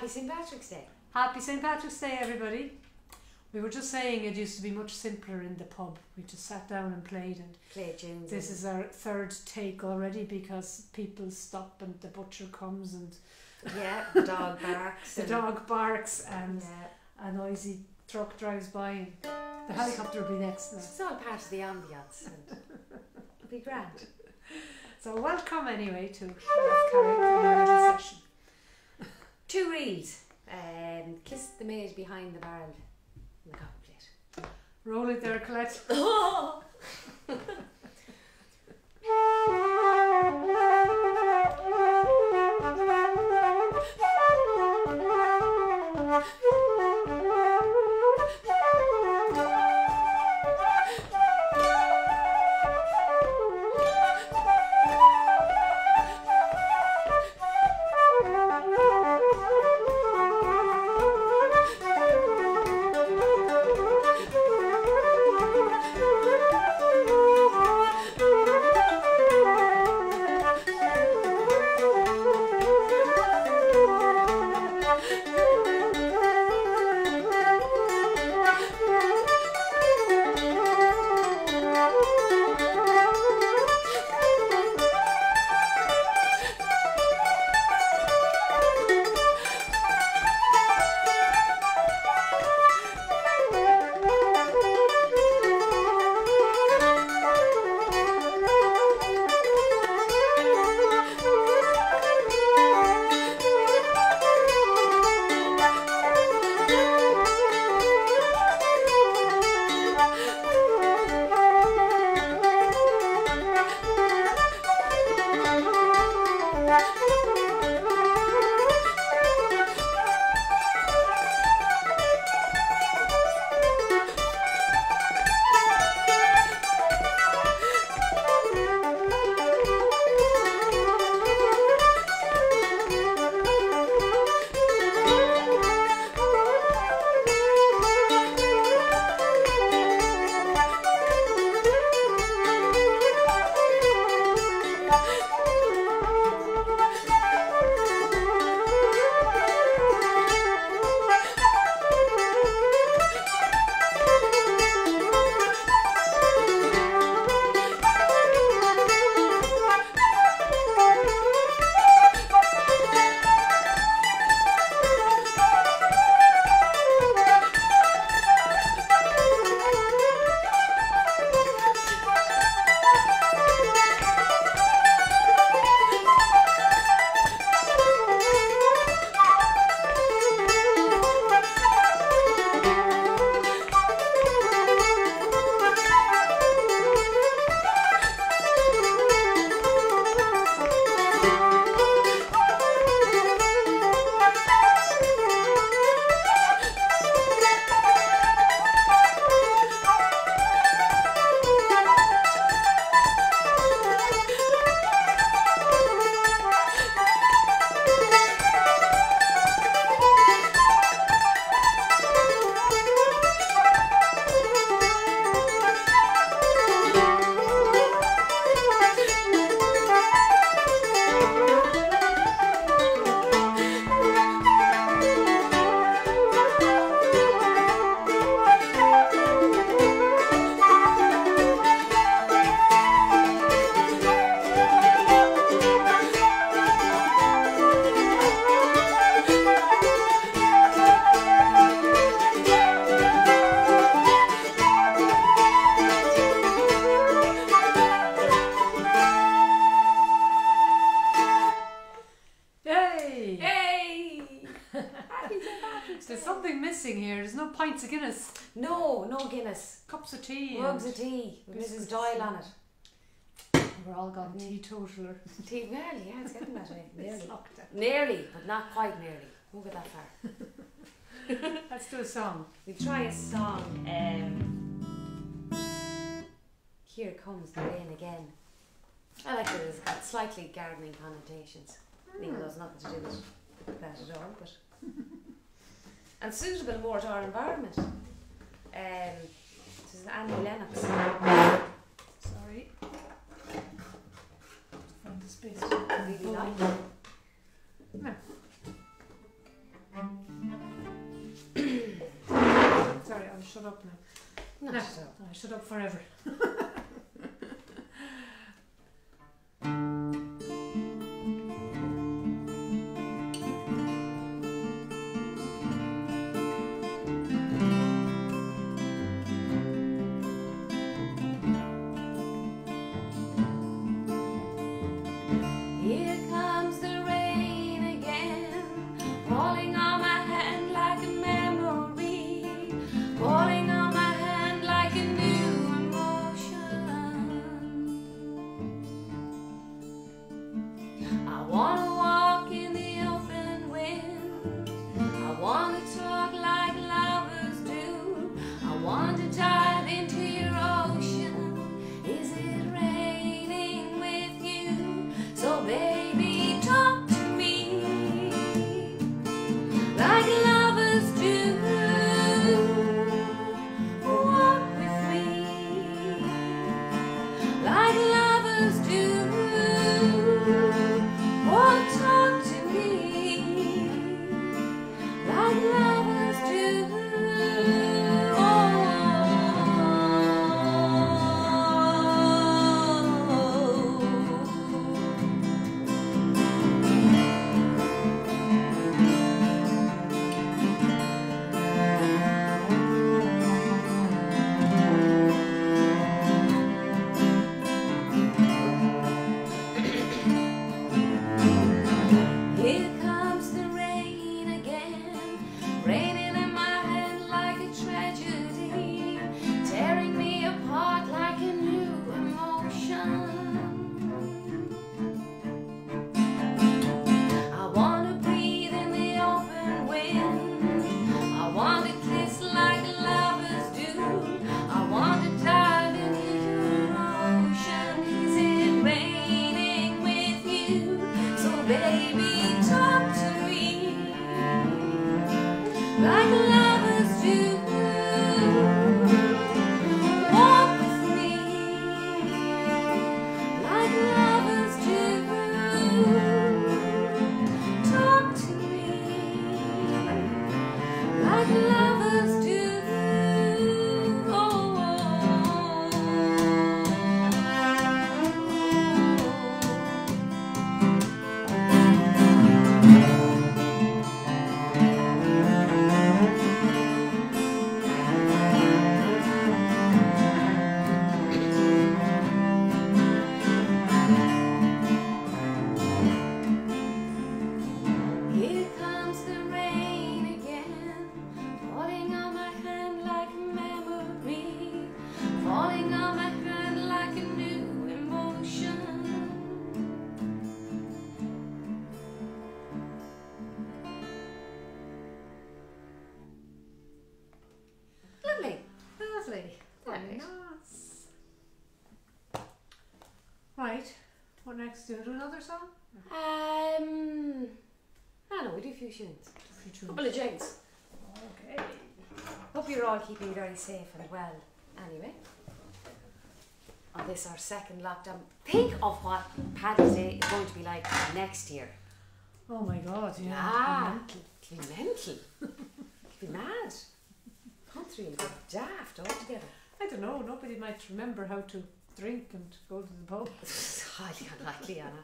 Happy St. Patrick's Day. Happy St. Patrick's Day, everybody. We were just saying it used to be much simpler in the pub. We just sat down and played, and Play tunes. this is our third take already because people stop and the butcher comes and yeah, the dog barks. the dog barks and yeah. a noisy truck drives by and the helicopter will be next now. It's all part of the ambience. And it'll be grand. So welcome anyway to Off Carrick for our little session. To read. Kiss the maid behind the barrel in the copper plate. Roll it there, Collette. Oh! Pints of Guinness. No Guinness. Cups of tea. Mugs of tea with Mrs. Doyle on it. We're all gone teetotaler. Tea, well, yeah, it's getting that way. Nearly. Nearly, but not quite nearly. Won't get that far. Let's do a song. We'll try a song. Here Comes the Rain Again. I like it. It's got slightly gardening connotations. Even though it's nothing to do with that at all, but and suitable more to our environment. This is Annie Lennox. Sorry. Find the space. Really like it. No. shut up now. Not No, at all. I shut up forever. Here comes the rain again, falling on my hand like a memory, falling on my hand like a new emotion. I wanna walk in the open wind, I wanna talk like lovers do, I want to dive into your ocean. Is it raining with you? So baby, talk to me like lovers do. Walk with me like lovers do. Oh, talk to me like lovers do. Here comes the rain again, raining in my hand like a tragedy, tearing me apart like a new emotion. I want to breathe in the open wind, I want to kiss like lovers do, I want to dive into your ocean. Is it raining with you? So baby, talk to me like lovers do. Walk with me like lovers do. Talk to me like lovers do. Here comes the rain again, falling on my hand like a memory, falling on my hand like a new emotion. Lovely. Lovely. Very Right. nice. Right. What next? Do you do another song? I don't know, we do a few tunes. Couple of jigs. Okay. Hope you're all keeping very safe and well anyway. On this our second lockdown. Think of what Paddy's Day is going to be like next year. Oh my God, yeah. Ah, it'll be mental. It'll be mad. Country will be daft altogether. I don't know, nobody might remember how to drink and go to the pub. It's highly unlikely, Anna.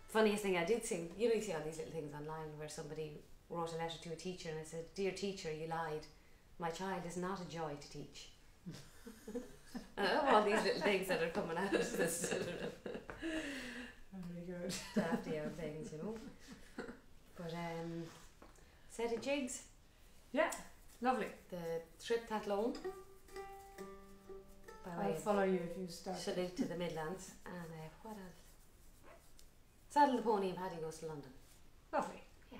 Funniest thing I did see, you know, you see all these little things online where somebody wrote a letter to a teacher and it said, "Dear teacher, you lied. My child is not a joy to teach." I love all these little things that are coming out of this Very good. dafty old things, you know. But set of jigs, Yeah, lovely. the Trip That Loan. By way I'll of follow you if you start. salute to the Midlands, and what else? Saddle the Pony and Paddy Goes to London. Lovely. Yeah.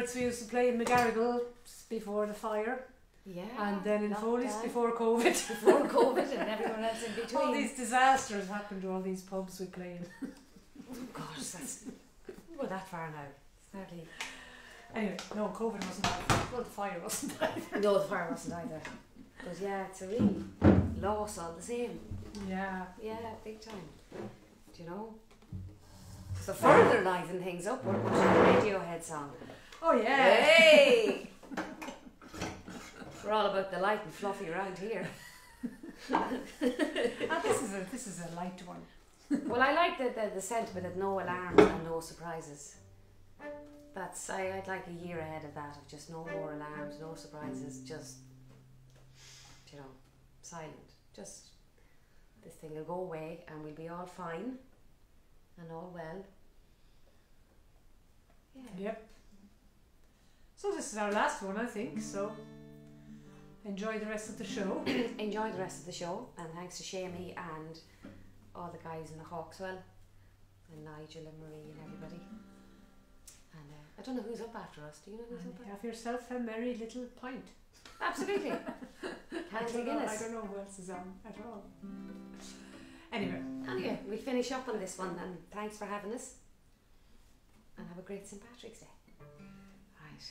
Pirates we used to play in McGarrigle before the fire. Yeah. And then in Foley's lockdown. before COVID. Before COVID and everyone else in between. All these disasters happened to all these pubs we play in. Oh gosh, that's we're that far now. It's nearly. Anyway, no, COVID wasn't either. Well, the fire wasn't either. No, the fire wasn't either. But yeah, it's a real loss all the same. Yeah. Yeah, big time. Do you know? So further liven things up, we're watching a Radiohead song. Oh yeah. Hey! We're all about the light and fluffy around here. This is a light one. Well, I like the sentiment of no alarms and no surprises. I'd like a year ahead of that, of just no more alarms, no surprises, just, you know, silent. Just this thing will go away and we'll be all fine and all well. Yeah. Yep. So this is our last one, I think, so enjoy the rest of the show. Enjoy the rest of the show, and thanks to Sheamie and all the guys in the Hawkswell and Nigel and Marie and everybody. And I don't know who's up after us. Do you know who's up after us? Have yourself a merry little pint. Absolutely. I Can't Guinness. don't know who else is on at all. Anyway, we finish up on this one, and thanks for having us. And have a great St. Patrick's Day. Right.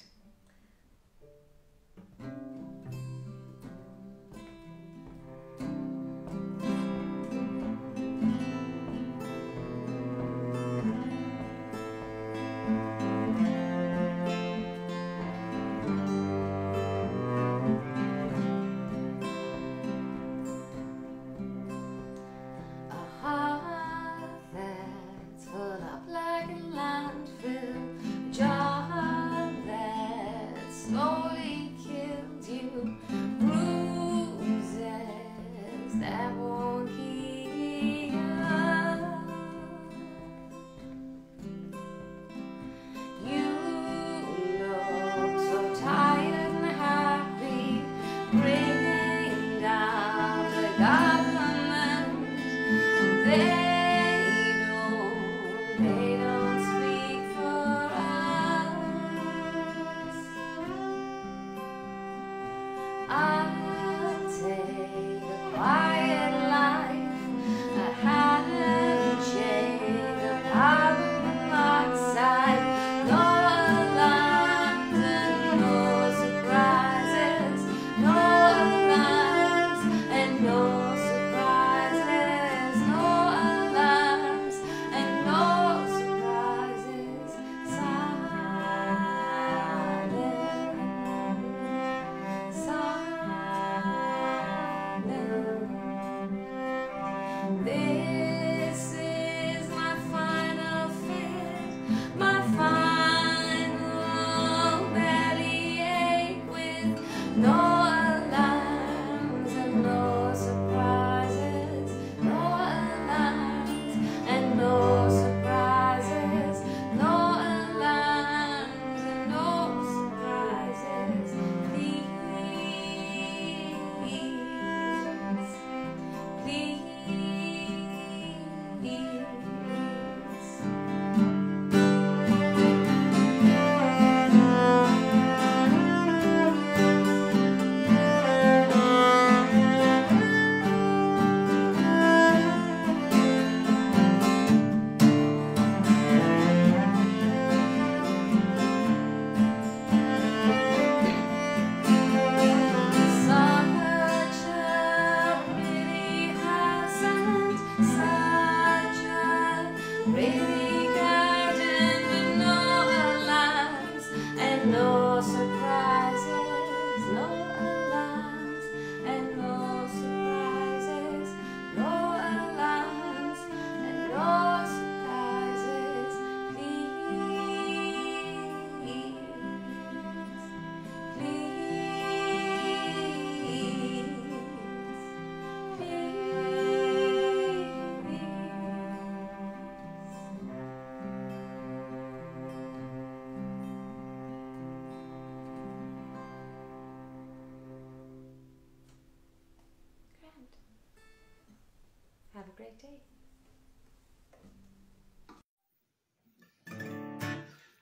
Have a great day.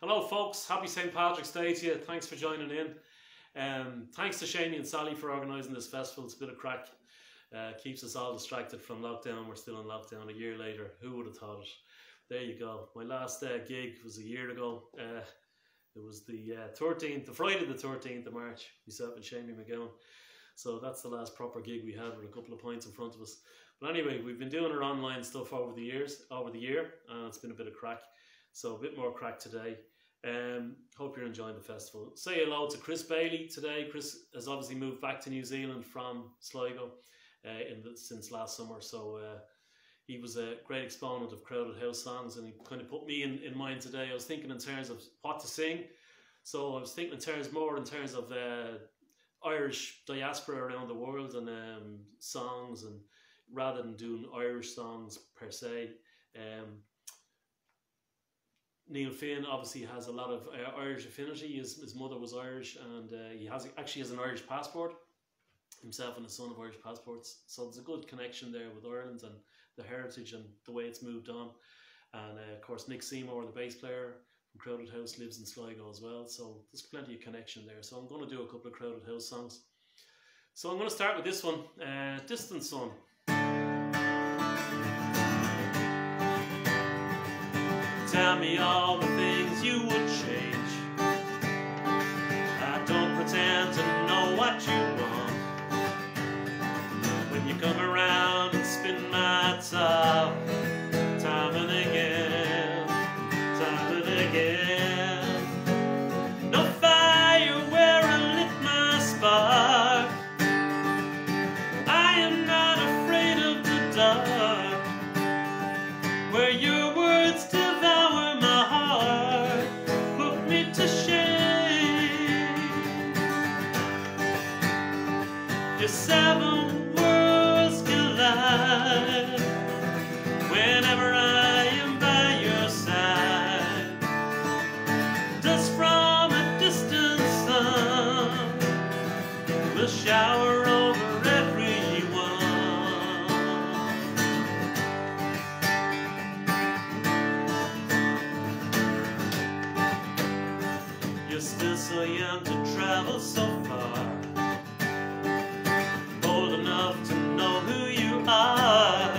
Hello folks, happy St. Patrick's Day to you. Thanks for joining in. Thanks to Sheemie and Sally for organising this festival. It's a bit of crack. Keeps us all distracted from lockdown. We're still in lockdown a year later. Who would have thought it? There you go. My last gig was a year ago. It was the 13th, the Friday the 13th of March. Myself and Sheemie McGowan. So that's the last proper gig we had with a couple of pints in front of us. But anyway, we've been doing our online stuff over the year, and it's been a bit of crack. So a bit more crack today. Hope you're enjoying the festival. Say hello to Chris Bailey today. Chris has obviously moved back to New Zealand from Sligo since last summer. So he was a great exponent of crowded house songs, and he kind of put me in mind today. I was thinking in terms of what to sing. So I was thinking in terms of Irish diaspora around the world and songs, and rather than doing Irish songs per se. Neil Finn obviously has a lot of Irish affinity. His mother was Irish, and he actually has an Irish passport. Himself and his son have Irish passports. So there's a good connection there with Ireland and the heritage and the way it's moved on. And of course, Nick Seymour, the bass player from Crowded House, lives in Sligo as well. So there's plenty of connection there. So I'm going to do a couple of Crowded House songs. So I'm going to start with this one, Distant Sun. Tell me all the things you would change. I don't pretend to know what you want. When you come around and spin my top, time and again, time and again. No fire where I lit my spark. I am not afraid of the dark, where your words devour my heart, put me to shame. Your 7 worlds collide whenever I am by your side. Dust from a distant sun will shower over everyone. You're still so young to travel so far, old enough to know who you are,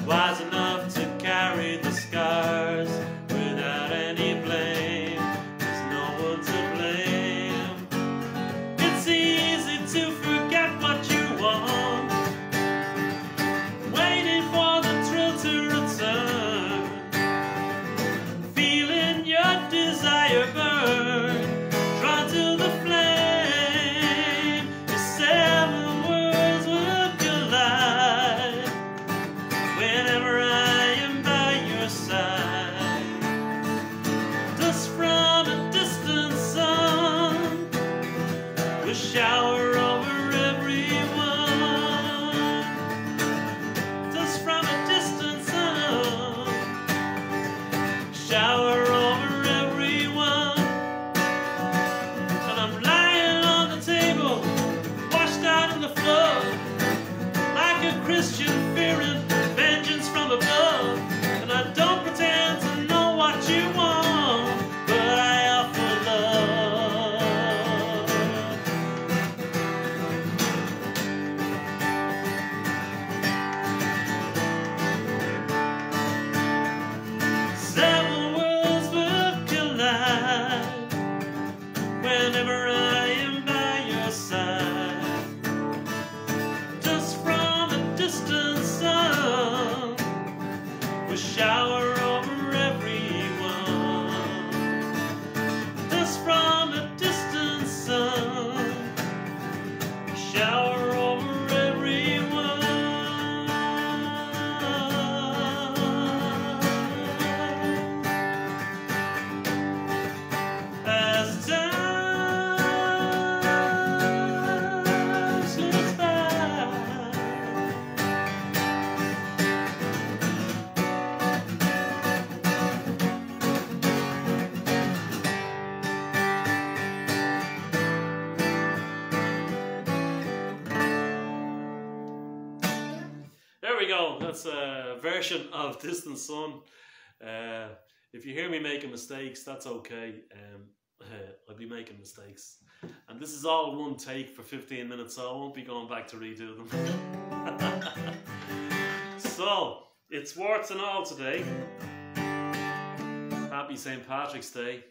wise enough to carry the scars without any blame. There's no one to blame. It's easy to forget what you want, waiting for the thrill to return, feeling your desire burn, drawn to the flame. Your 7 worlds will collide whenever I am by your side. Dust from a distant sun will shower over everyone. Dust from a distant sun, shower over everyone. And I'm lying on the table, washed out in the flood, like a Christian fearing vengeance from above. And I don't pretend to know what you want, but I offer love. 7 worlds will collide whenever I am by your side. Dust from a distant sun will shower over everyone. Dust from a distant sun will shower over everyone. As time slips by, there we go. That's a version of Distant Sun. if you hear me making mistakes, that's okay. I'll be making mistakes. And this is all one take for 15 minutes, so I won't be going back to redo them. So, it's warts and all today. Happy St. Patrick's Day.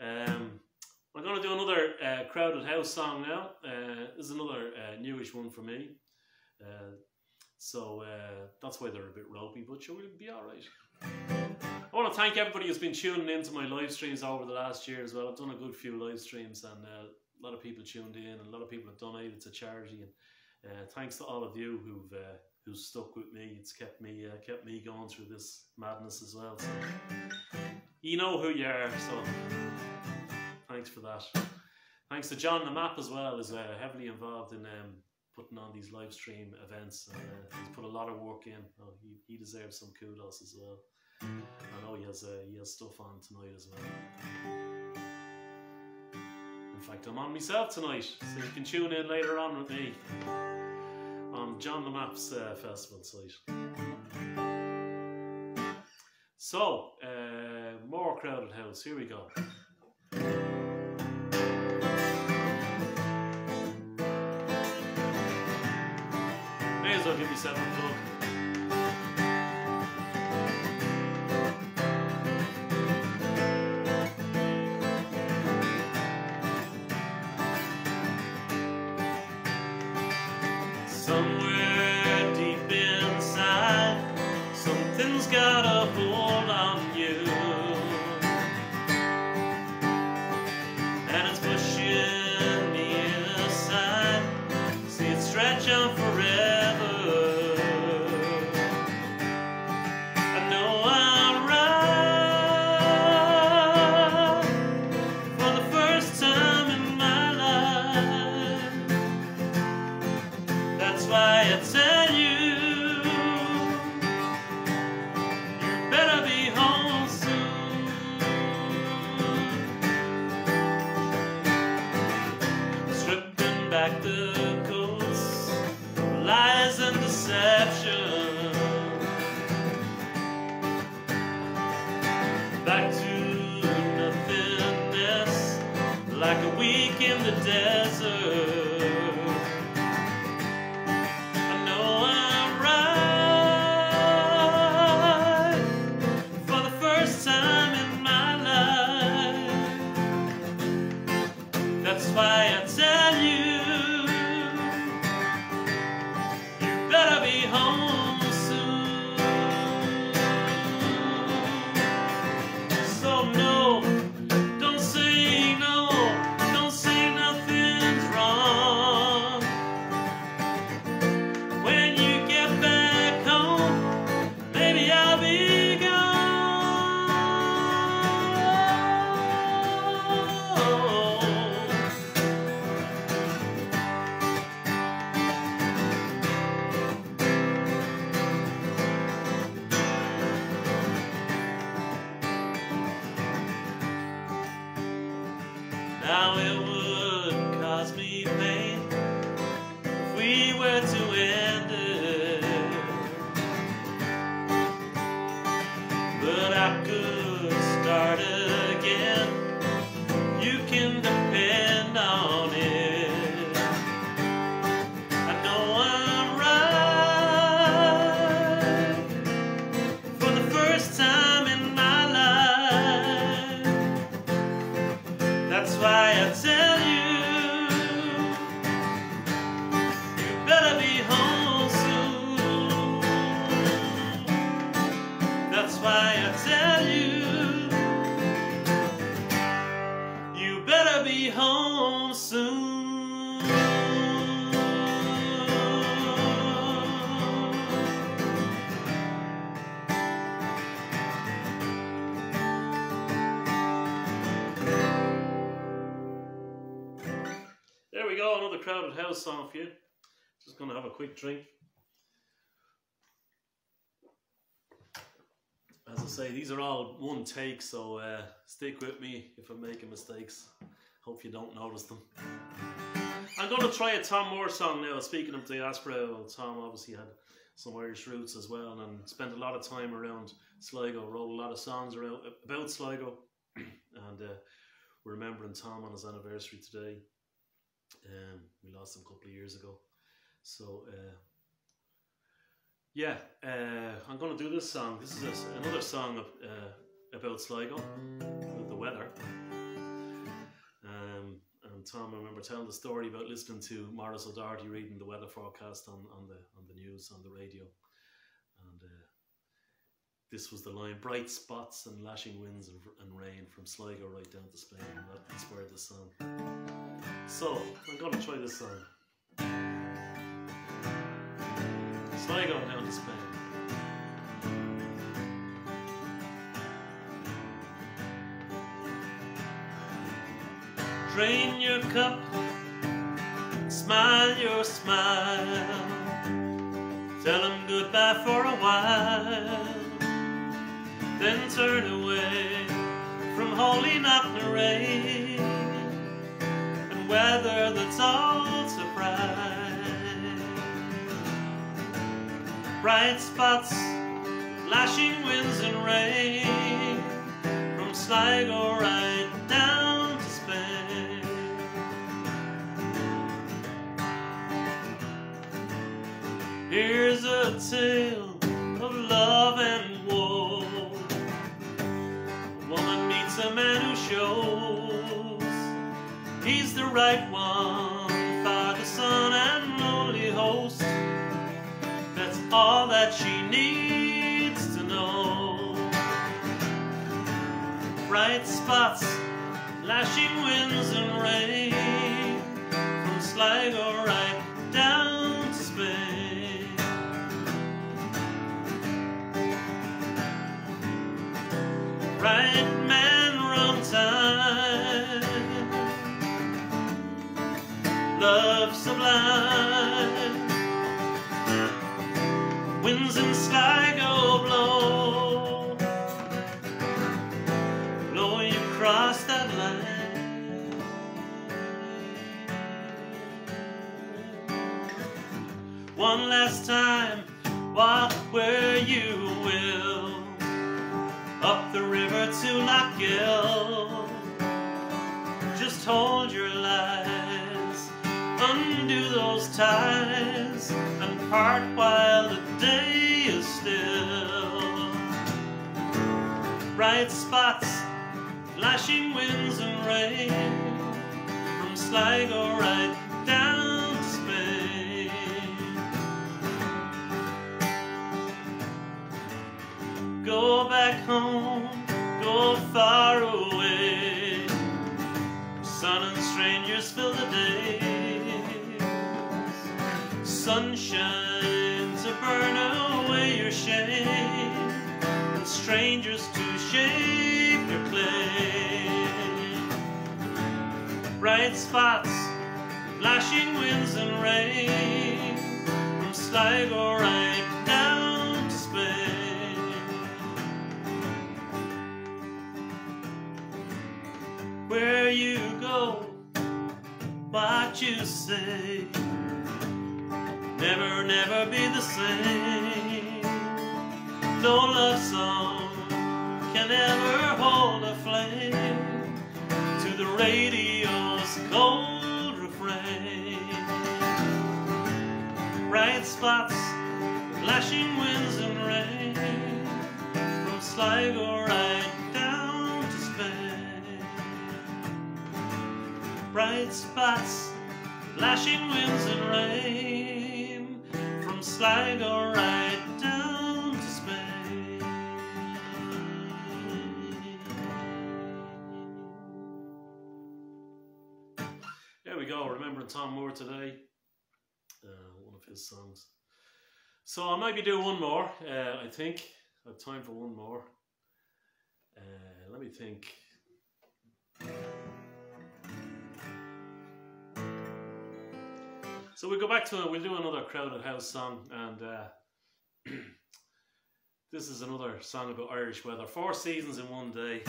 I'm going to do another Crowded House song now. This is another newish one for me. So that's why they're a bit ropey, but sure, we'll be alright. I want to thank everybody who's been tuning into my live streams over the last year as well. I've done a good few live streams, and a lot of people tuned in, and a lot of people have donated to charity. And thanks to all of you who've stuck with me. It's kept me going through this madness as well. So you know who you are. So thanks for that. Thanks to John the Map as well, who's heavily involved in putting on these live stream events. He's put a lot of work in. Oh, he deserves some kudos as well. I know he has stuff on tonight as well. In fact, I'm on myself tonight, so you can tune in later on with me on John the Map's festival site. So, more Crowded House. Here we go. May as well give yourself a plug. Somewhere deep inside, something's got a hold on you, and it's pushing me aside. See it stretch on forever. I know I'm right for the first time in my life. That's why I tell you, you better be home soon. Stripping back the coats, lies and deception, back to nothingness, like a week in the desert. That's why I tell you, you better be home soon. So no, don't say no, don't say nothing's wrong. When you get back home, maybe I'll be gone. Now it would cause me pain if we were to end it, but I could start again. You can depend on it. I know I'm right for the first time in my life. That's why I tell you, you better be home soon. That's why I tell you, you better be home soon. There we go, another Crowded House song for you. Just going to have a quick drink. As I say, these are all one take, so stick with me if I'm making mistakes. Hope you don't notice them. I'm going to try a Tom Moore song now. Speaking of diaspora, well, Tom obviously had some Irish roots as well, and spent a lot of time around Sligo, wrote a lot of songs about Sligo, and we're remembering Tom on his anniversary today. We lost him a couple of years ago. So I'm going to do this song. This is another song about Sligo, about the weather. And Tom, I remember telling the story about listening to Maurice O'Doherty reading the weather forecast on the news, on the radio. And this was the line: bright spots and lashing winds and rain from Sligo right down to Spain. And that inspired the song. So, I'm going to try this song. Sligo down to Spain. Drain your cup, smile your smile, tell them goodbye for a while, then turn away from holy Knocknarea and weather that's all surprise. Bright spots, lashing winds and rain, from Sligo right down to Spain. Here's a tale of love and woe. A woman meets a man who shows he's the right one, Father, Son, and lonely host. That's all that she needs to know. Bright spots, lashing winds and rain, from Sligo right down to Spain. Right man, wrong time, love sublime. Winds in Sligo blow, blow you across that line. One last time, walk where you will, up the river to Lochgill. Just hold your lies, undo those ties, and part while the day is still. Bright spots, lashing winds and rain, from Sligo right down to Spain. Go back home, go far away, sun and strangers fill the days. Sunshine to burn away your shame, and strangers to shape your clay. Bright spots, flashing winds and rain, from Sligo right down to Spain. Where you go, what you say, never, never be the same. No love song can ever hold a flame to the radio's cold refrain. Bright spots, flashing winds and rain, from Sligo right down to Spain. Bright spots, flashing winds and rain, from Sligo right down to Spain. There we go, remembering Tom Moore today, one of his songs. So I might be doing one more, I think. I have time for one more. Let me think. So we'll go back to it, we'll do another Crowded House song, and this is another song about Irish weather. 4 seasons in one day.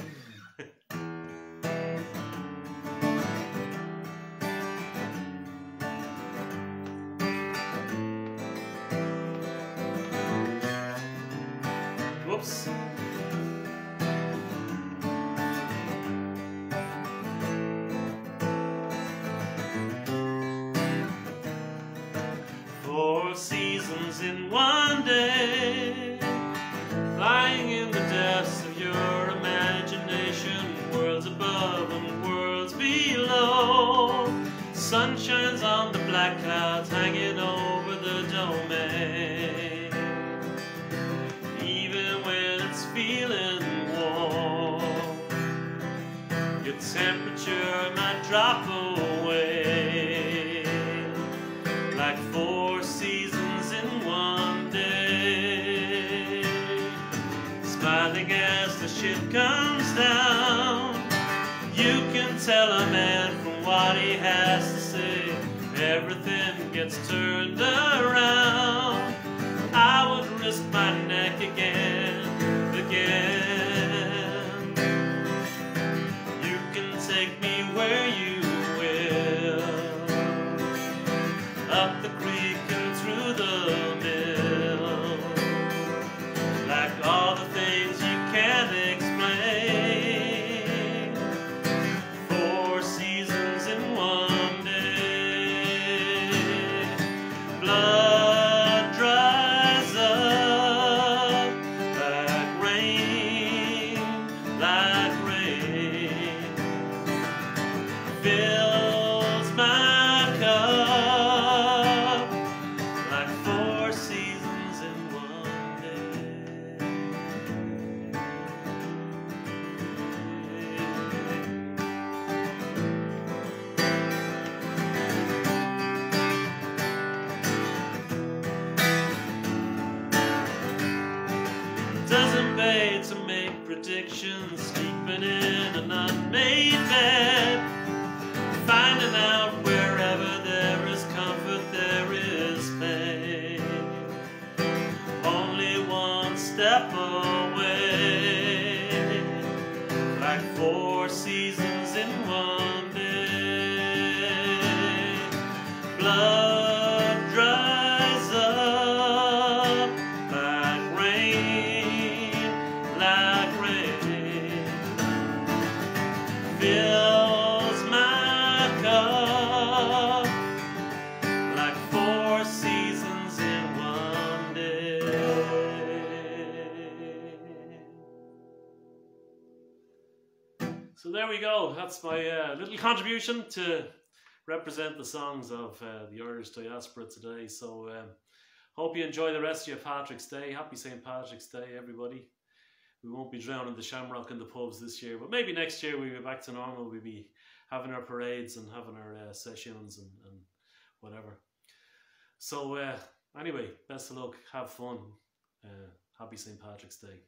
seasons in one day, flying in the depths of your imagination, worlds above and worlds below. Sun shines on the black clouds hanging over the domain, even when it's feeling warm. Your temperature might drop away, like 4 seasons in one day. Smiling as the ship comes down, you can tell a man from what he has to say. Everything gets turned around. I would risk my neck again. You can take me where you will, up the creek and through the mill, like all the things you can't explain. 4 seasons in one day. Blood dries up like rain, like rain. Fills my cup like 4 seasons in one day. Doesn't pay to make predictions, sleeping in an unmade bed, finding out wherever there is comfort there is pain. Only one step away, like 4 seasons in one day. Blood dries up like rain, like rain. Fills my cup like 4 seasons in one day. So there we go. That's my little contribution to represent the songs of the Irish diaspora today. So hope you enjoy the rest of your Patrick's Day. Happy St. Patrick's Day, everybody. We won't be drowning the shamrock in the pubs this year, but maybe next year we'll be back to normal. We'll be having our parades and having our sessions and whatever. So anyway, best of luck, have fun. Happy St. Patrick's Day.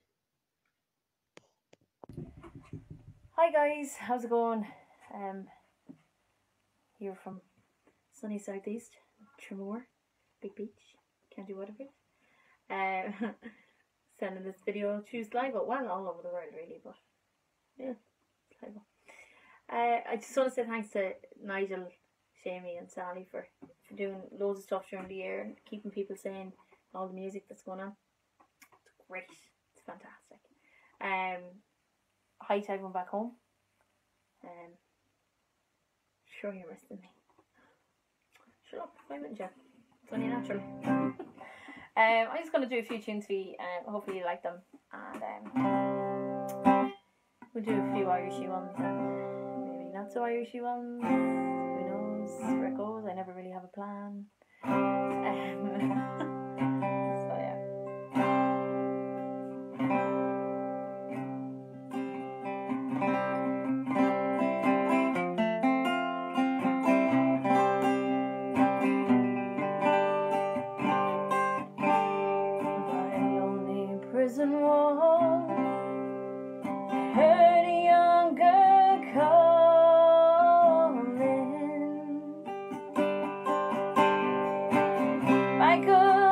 Hi guys, how's it going? Here from sunny southeast, Tremor, big beach, can't do whatever. Sending this video to Sligo, well, all over the world really, but yeah, Sligo. I just want to say thanks to Nigel, Sheemie and Sally for doing loads of stuff during the year and keeping people sane, all the music that's going on. It's great, it's fantastic. Hi to everyone back home. Sure you're missing me. Shut up, why wouldn't you? It's only natural. I'm just going to do a few tunes for you, hopefully you like them, and we'll do a few Irishy ones and maybe not so Irishy ones, who knows where it goes. I never really have a plan. So yeah. Prison wall, heard a young girl calling. I could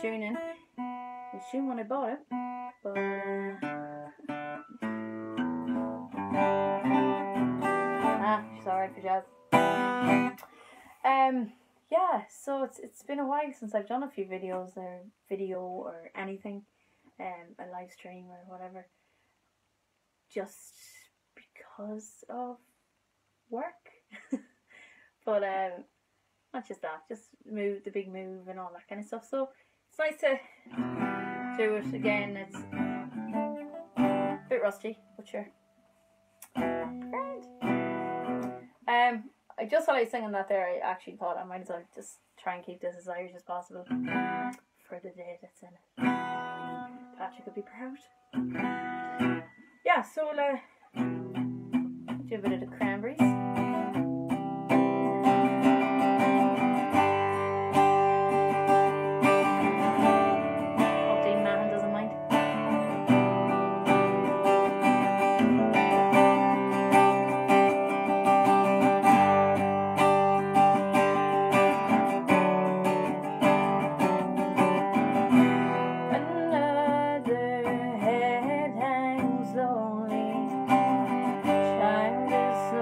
tune in. It was tune when I bought it, but she's alright for jazz. Yeah, so it's been a while since I've done a few videos or video or anything, a live stream or whatever, just because of work. But not just that, just the big move and all that kind of stuff. So it's nice to do it again. It's a bit rusty, but sure. Grand. I just thought I was singing that there. I actually thought I might as well just try and keep this as Irish as possible for the day that's in it. Patrick would be proud. Yeah, so we'll do a bit of the Cranberries. So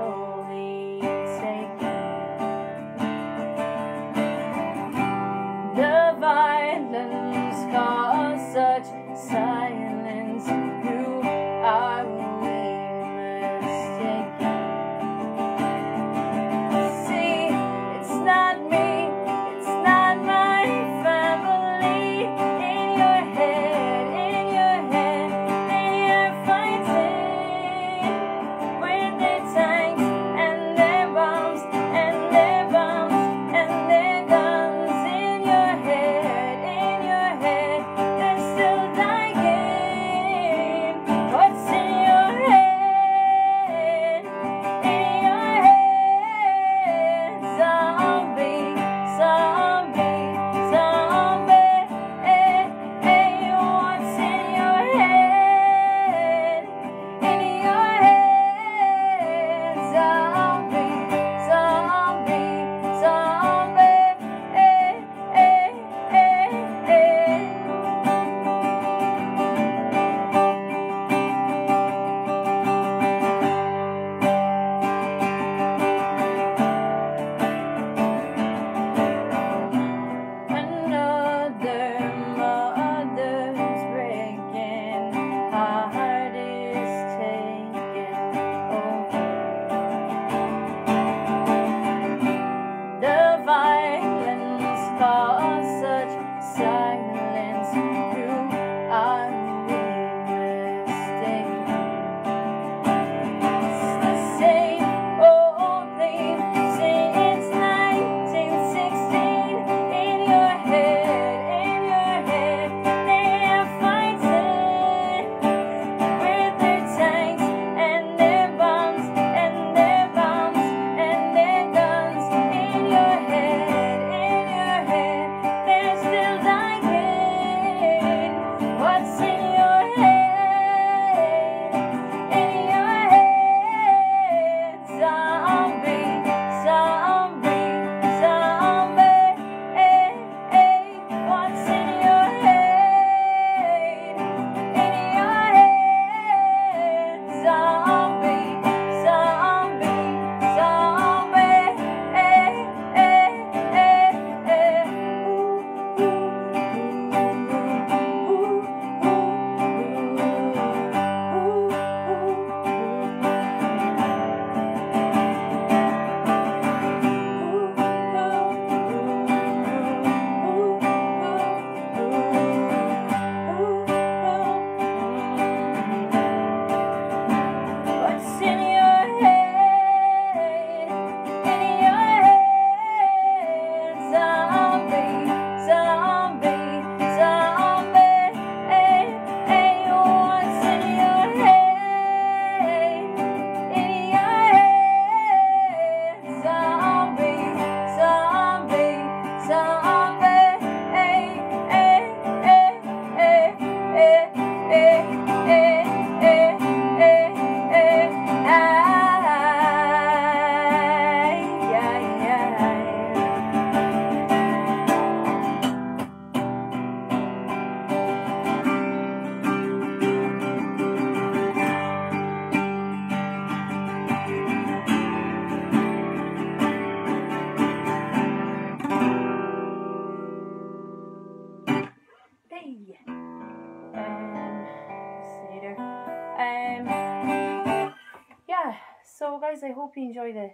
so guys, I hope you enjoy the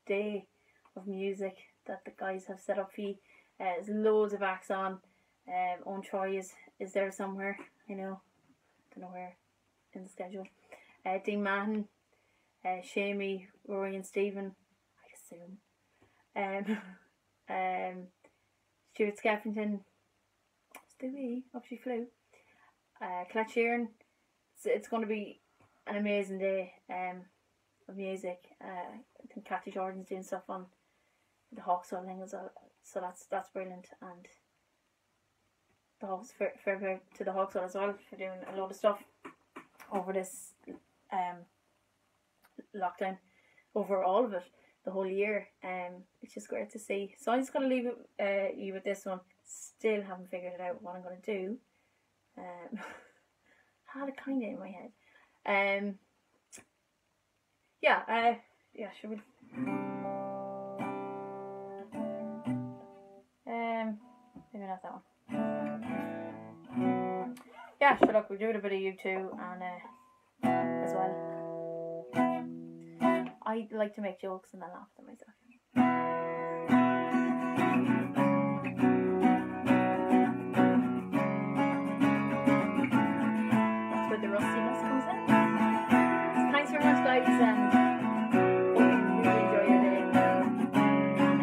day of music that the guys have set up for you. There's loads of acts on. Eoin Troy is there somewhere, I know. Don't know where in the schedule. Dean Mahon, Sheamie, Rory and Stephen, I assume. Stuart Skeffington, Stewie, up she flew. Collette Sheerin. It's going to be an amazing day of music. I think Kathy Jordan's doing stuff on the Hawkswell thing as well, so that's brilliant. And the Hawks fair to the Hawkswell as well for doing a load of stuff over this lockdown, over all of it, the whole year. It's just great to see. So I'm just going to leave you with this one. Still haven't figured it out what I'm going to do. Had it kind of in my head. Yeah, should we? Maybe not that one. Yeah, sure, look, we're doing a bit of U2 and as well. I like to make jokes and then laugh at myself. That's where the rustiness comes in. So thanks very much, guys, and hope you really enjoy your day. And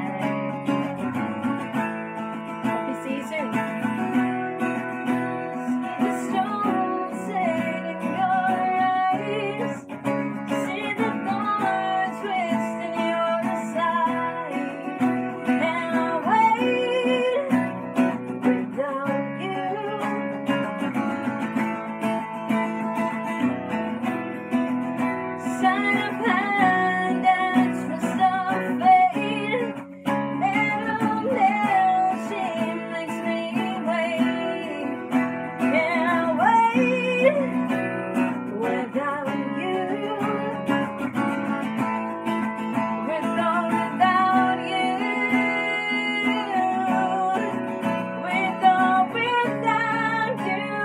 hope to see you soon. The storm set in your eyes. See the thorns twist in your side. And I wait without you. Sign of hand that's must have fade. Little she makes me wait. And I wait without you. With or without you. With or without you.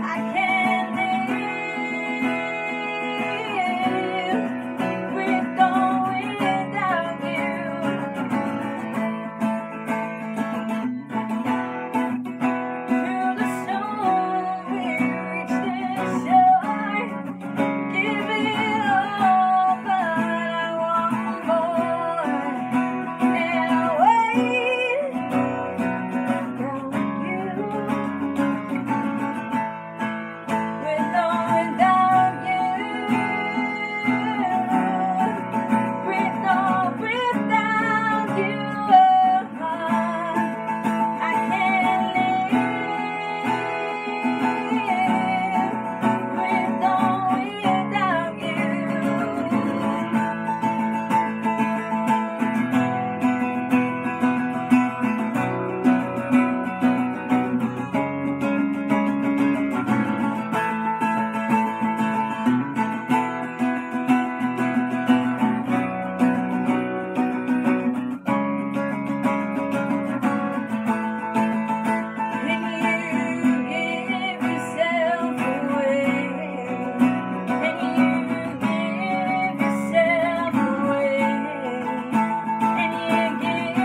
I can't live. With or without you. Through the storm we reach the shore. Give it all, but I want more. And I wait without you. With or without you. With or without you. I can't live. With or without you. And you give yourself away. And you give yourself away. And you give.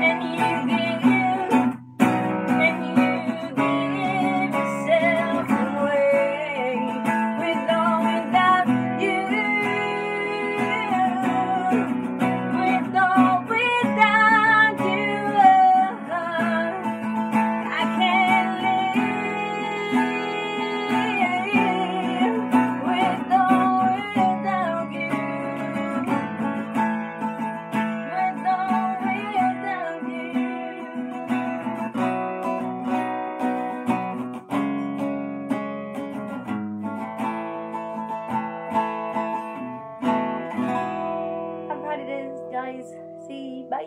And you give. And you give yourself away. With or without you. With or without you. I can't live. With or without you. With or without you. Have a party days, guys. See, bye.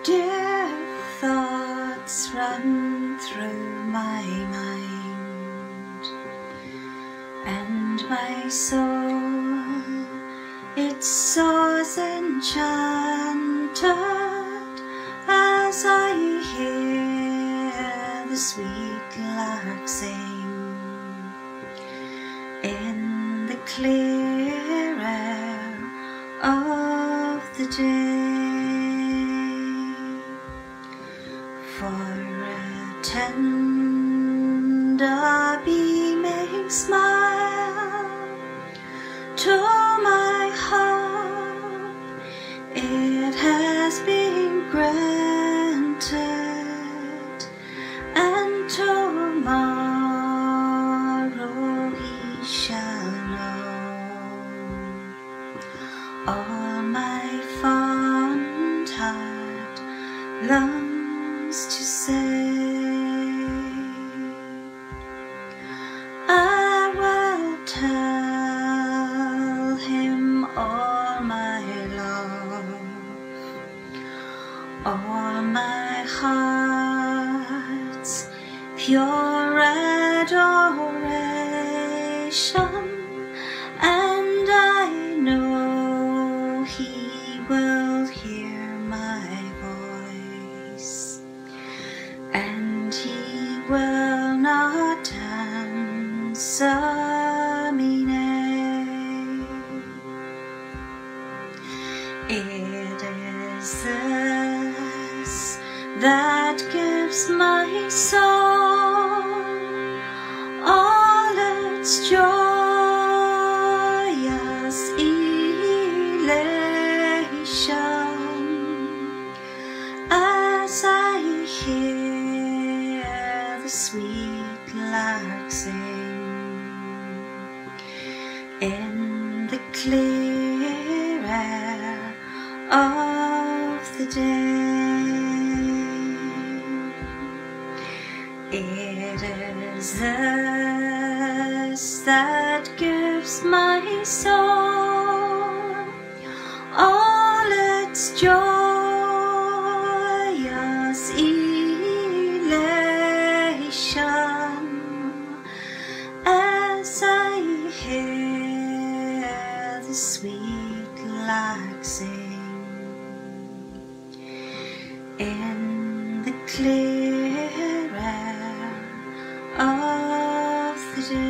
Dear thoughts run through my soul, it soars enchanted as I hear the sweet lark sing in the clear air of the day. For a tender beaming smile to my heart, it has been granted, and tomorrow he shall know. All my fond heart longs to say, I will tell him all my love, all my heart's pure adoration, and I know he will hear my voice, and he will not answer me nay. It is this that gives my soul all its joyous elation as I hear the sweet lark sing in the clear air of the day. It is this that gives my soul all its joyous elation as I hear the sweet lark sing in the clear air of the day.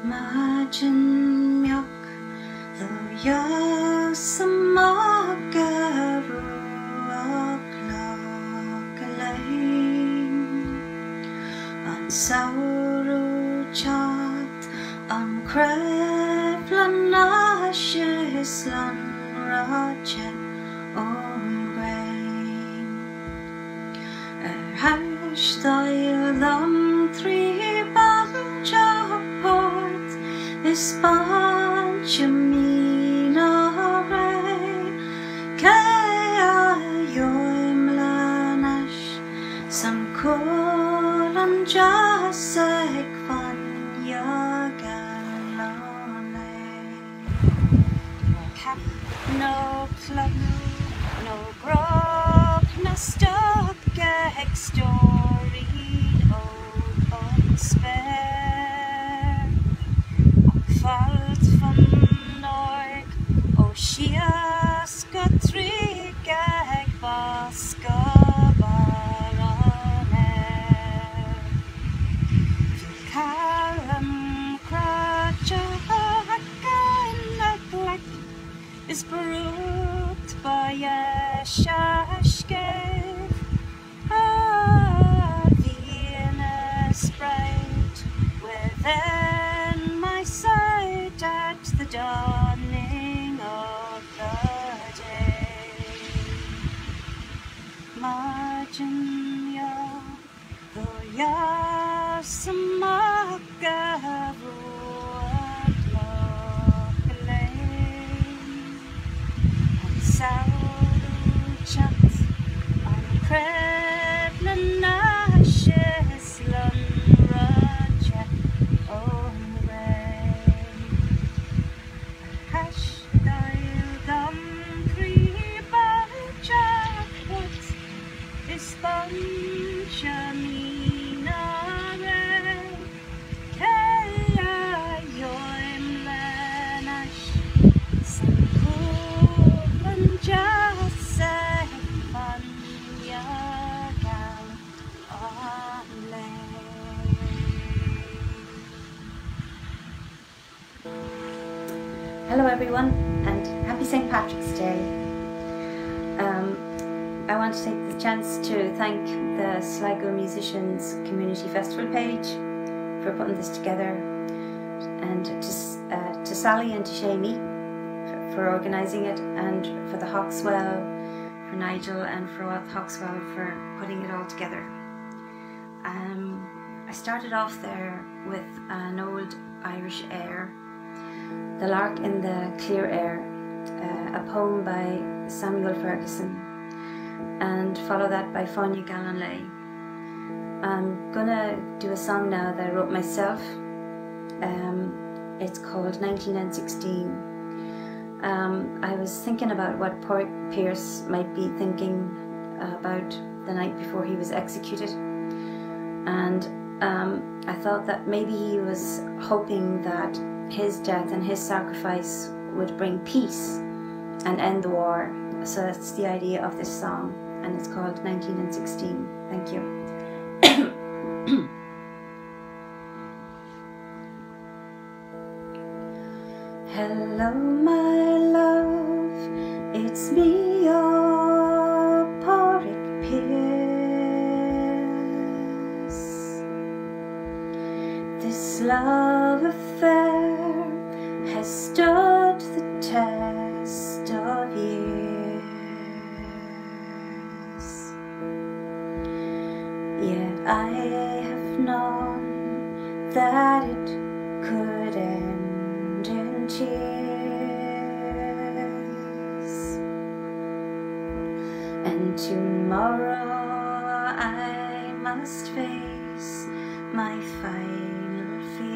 Margin milk, though you're some garú o'clock lane, on sauru chat, on creflan ashes lan roche on grain. Hash thy 3 bunch of port is bunch of mean array. Eoin Lanash some cool and jasek fun yagalone. No cap, no club, no grog, no stock gag story, old unspare. Falt van Norg, og skiaska trygg jeg vaska barane. Kallen kratja hakka neglek is brut by a shashkev. Venus bright within my sight at the dawning of the day. Margin ya, though ya samagaru o'clock lane, and sour Hello everyone, and happy St. Patrick's Day. I want to take the chance to thank the Sligo Musicians Community Festival page for putting this together, and to Sally and to Sheamie for organising it, and for the Hawkswell, for Nigel and for Hawkswell for putting it all together. I started off there with an old Irish air, The Lark in the Clear Air, a poem by Samuel Ferguson, and follow that by Fáinne Gallen-Lay. I'm gonna do a song now that I wrote myself. It's called 1916. I was thinking about what Pierce might be thinking about the night before he was executed, and I thought that maybe he was hoping that his death and his sacrifice would bring peace and end the war. So that's the idea of this song, and it's called 1916. Thank you. Hello my love, it's me, your Pádraig Pearse. This love affair has stood the test of years, yet I have known that it could end in tears, and tomorrow I must face my final fears.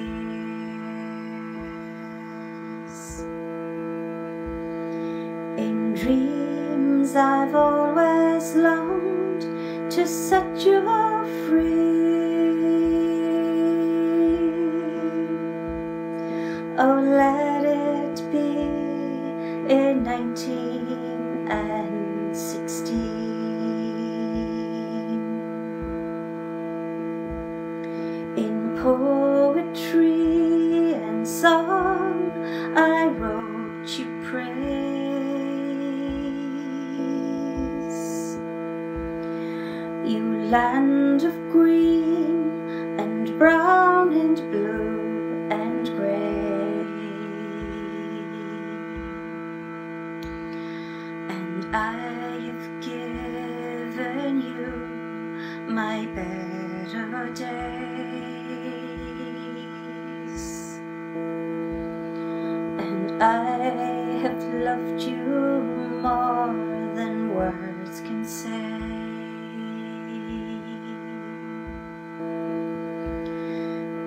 In dreams I've always longed to set you free. Oh, let it be in 1916. In poetry and song I wrote you praise. You land of green and brown and blue and grey, and I have given you my better days, and I have loved you more than words can say.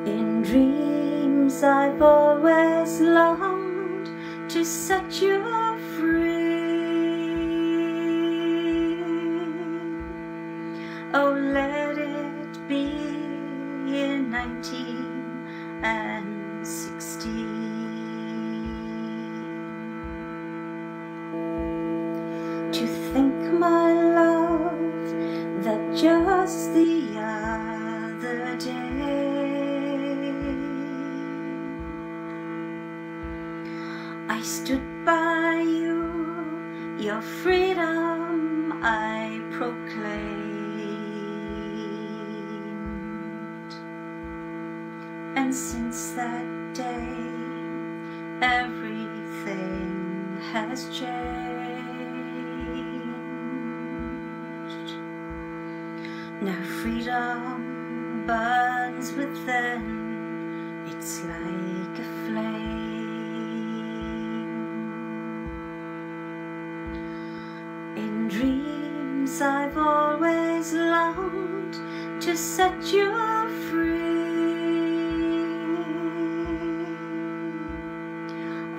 In dreams I've always longed to set you free. Oh, let it be in 1916. To think, my love, that just the other day I stood by you, your freedom I proclaimed, and since that day everything has changed. Now freedom burns within, it's like a flame. In dreams I've always longed to set you free.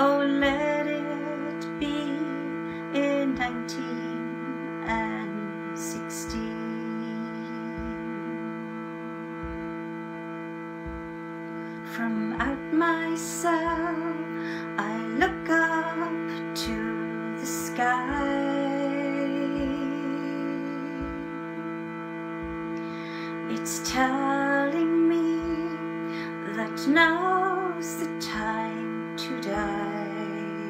Oh, let it be in 1916. From out my cell I look up to the sky. It's telling me that now's the time to die.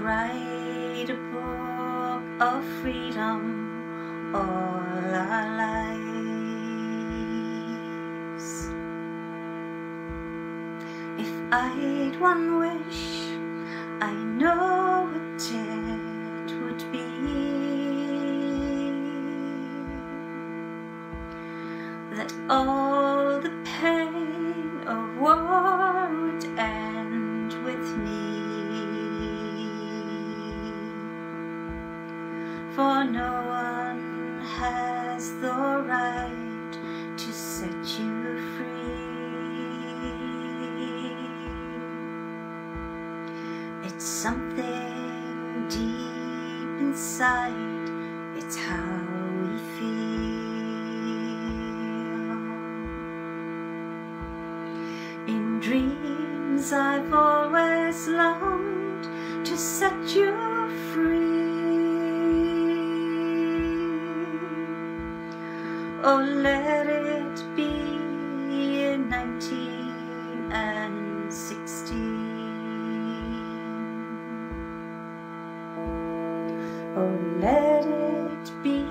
write a book of freedom all our lives. If I'd one wish, I know what it would be. That all the pain of war would end with me. For no one has the right to set you free. It's something deep inside, it's how we feel. In dreams I've always longed to set you free. Oh, let it be in 1916. Oh, let it be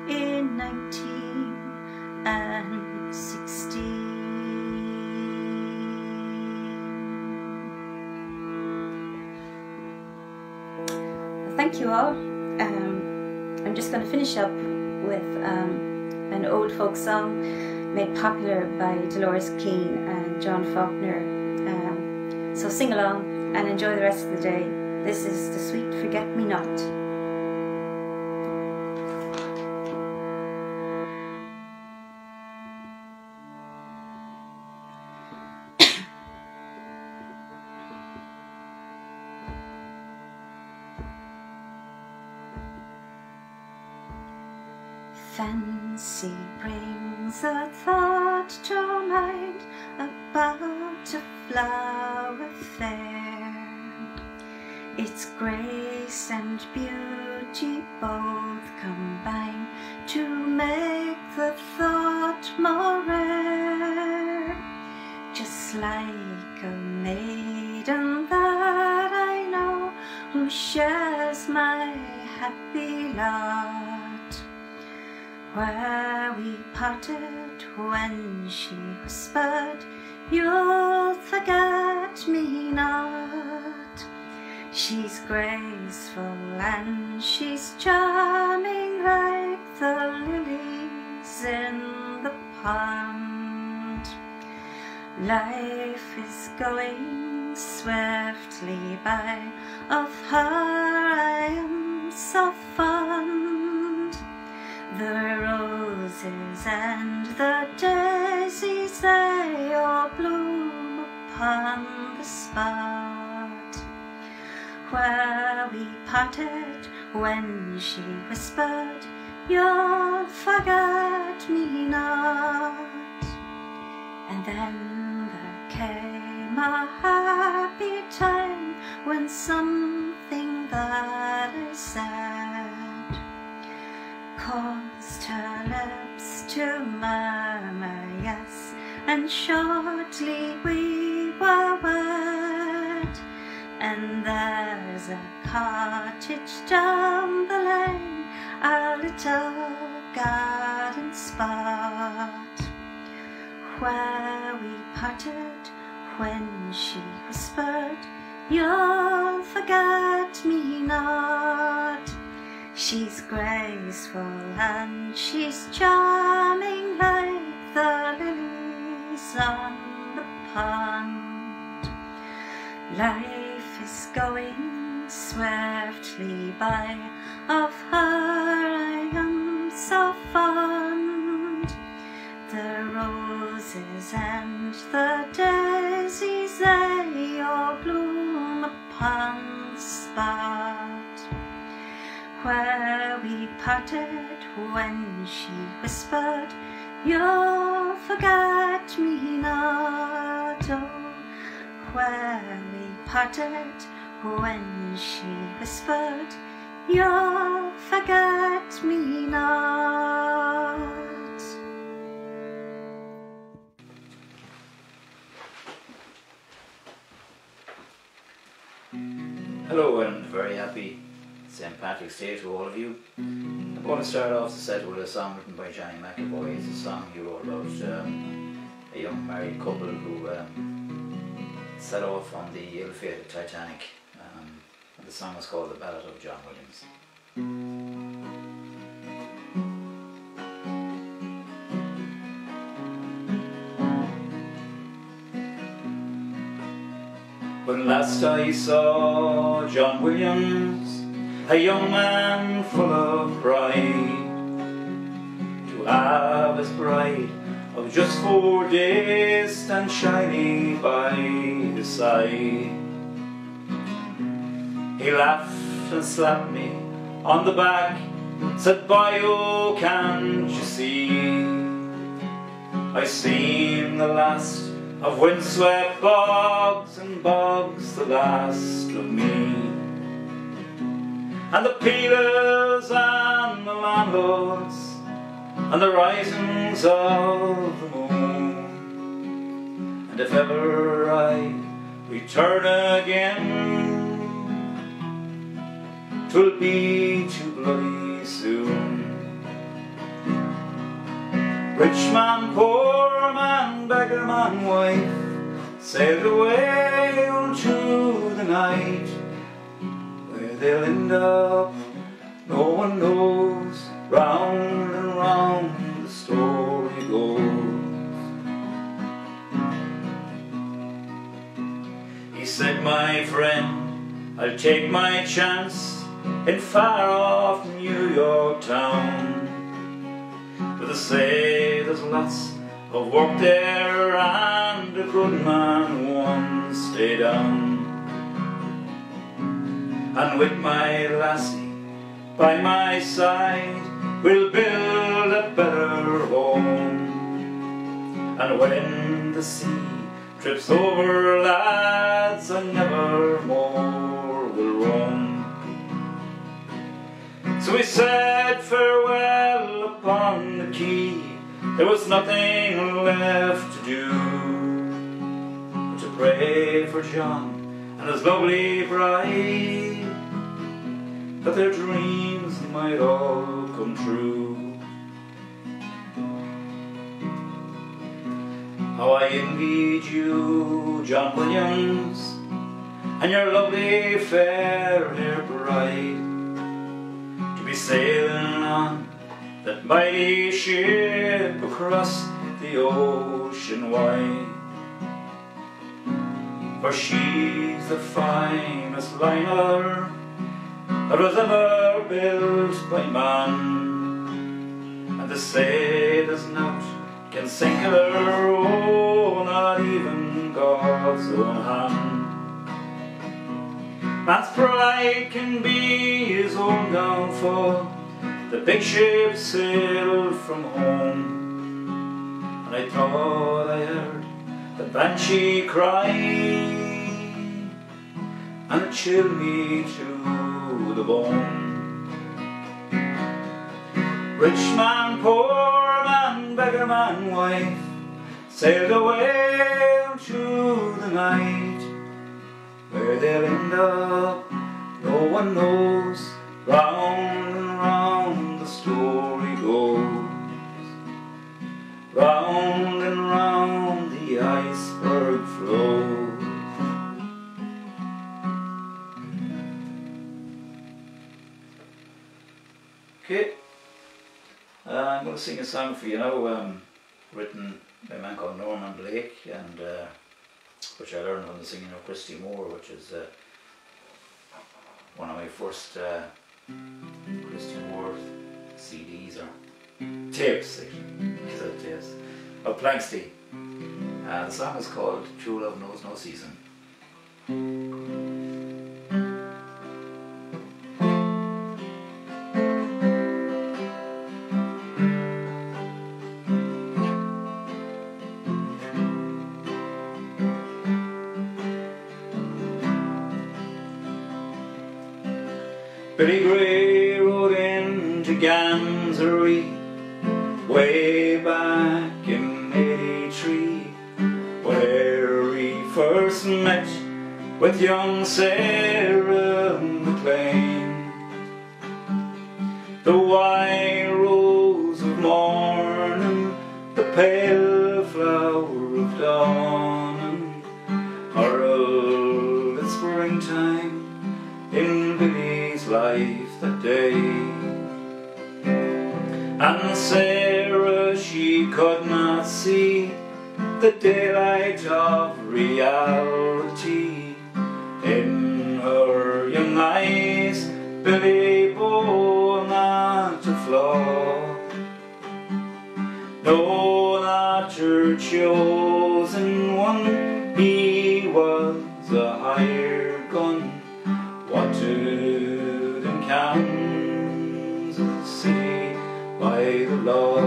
in 1916. Thank you all. I'm just going to finish up with an old folk song made popular by Dolores Keane and John Faulkner. So sing along and enjoy the rest of the day. This is the Sweet Forget-Me-Not. Fancy brings a thought to mind about a flower fair. Its grace and beauty both combine to make the thought more rare. Just like a maiden that I know, who shares my happy lot. Where we parted when she whispered, "You'll forget me not." She's graceful and she's charming, like the lilies in the pond. Life is going swiftly by, of her I am so fond. The roses and the daisies, they all bloom upon the spot where we parted when she whispered, "You'll forget me not." And then there came a happy time when something that I said caused her lips to murmur yes, and shortly we were wed. And there's a cottage down the lane, a little garden spot where we parted when she whispered, "You'll forget me not." She's graceful and she's charming, like the lilies on the pond. Life is going swiftly by, of her I am so fond. The roses and the daisies, they all bloom upon the spot where we parted when she whispered, "You'll forget me not." Oh, where we parted when she whispered, "You'll forget me not." Hello and very happy St. Patrick's Day to all of you. I'm going to start off the set with a song written by Johnny McAvoy. It's a song he wrote about a young married couple who set off on the ill-fated Titanic. And the song is called The Ballad of John Williams. When last I saw John Williams, a young man full of pride, to have his bride of just 4 days stand shyly by his side. He laughed and slapped me on the back, said, "Boy, oh, can't you see, I seen the last of windswept bogs, and bogs the last of me. And the peelers and the landlords, and the risings of the moon. And if ever I return again, 'twill be too bloody soon. Rich man, poor man, beggar man, wife, sailed away unto the night. Where they'll end up, no one knows. Round and round the story goes. He said, "My friend, I'll take my chance in far off New York town. But they say there's lots of work there, and a good man won't stay down. And with my lassie by my side, we'll build a better home. And when the sea trips over, lads, I never more will roam." So we said farewell upon the quay. There was nothing left to do but to pray for John and his lovely bride, that their dreams might all come true. How I envied you, John Williams, and your lovely fair hair bride, to be sailing on that mighty ship across the ocean wide. For she's the finest liner that was ever built by man, and they say there's naught can sink her, oh, not even God's own hand. Man's pride can be his own downfall. The big ship sailed from home, and I thought I heard the banshee cry, and it chilled me to the bone. Rich man, poor man, beggar man, wife, sailed away into the night. Where they'll end up, no one knows. Round and round the story goes. Round and round the iceberg flows. Okay, I'm going to sing a song for you now, written by a man called Norman Blake, and which I learned from the singing of Christy Moore, which is one of my first Christy Moore CDs or tapes, cassette tapes, of Planksty. The song is called True Love Knows No Season. Billy Gray rode into Gansery way back in '83, where he first met with young Sarah McLean. The white rose of morning, the pale flower of dawning, heralded springtime in Billy's life that day. And Sarah, she could not see the daylight of reality. In her young eyes, Billy bore not a flaw. No, not her chosen one, he was a hired gun, wanted in Kansas City by the law.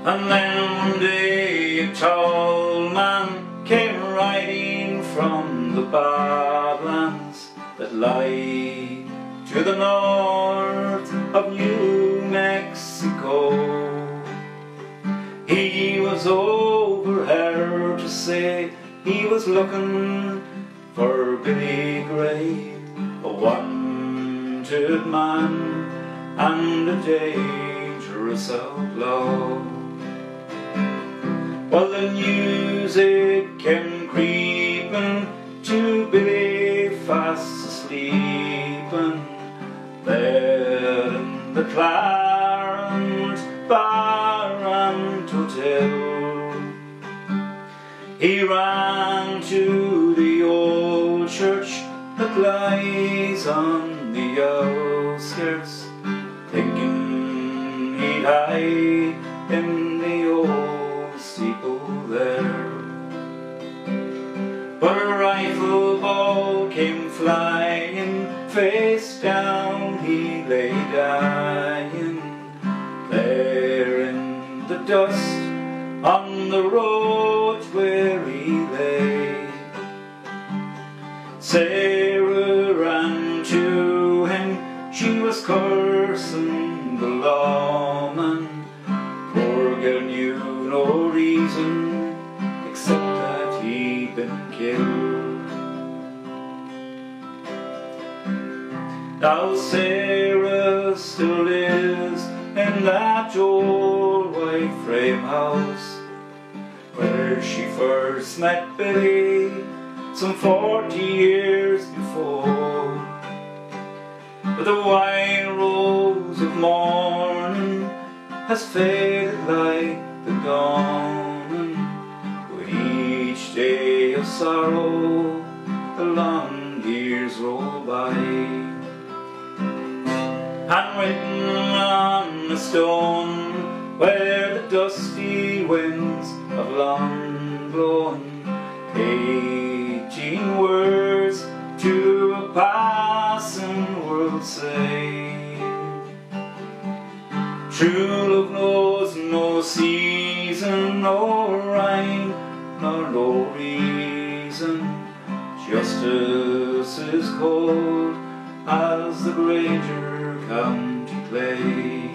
And then one day a tall man came riding from the badlands that lie to the north of New Mexico. He was overheard to say he was looking for Billy Gray, a wanted man and a dangerous outlaw. Well, the news it came creeping to Billy fast asleeping there in the Clarence Bar and Hotel. He ran to the old church that lies on the outskirts, thinking he'd hide in the old steeple there. But a rifle ball came flying, face down he lay dying, there in the dust on the road where he lay. Sarah ran to him, she was cursing the lawman. Poor girl knew no reason except that he'd been killed. Now Sarah still lives in that old white frame house where she first met Billy some 40 years before. But the white rose of morning has faded like the dawning, with each day of sorrow the long years roll by. Handwritten on the stone where the dusty winds have long blown, 18 words to a passing world say. True love knows no season, no rhyme, nor no reason. Justice is cold as the Granger County clay.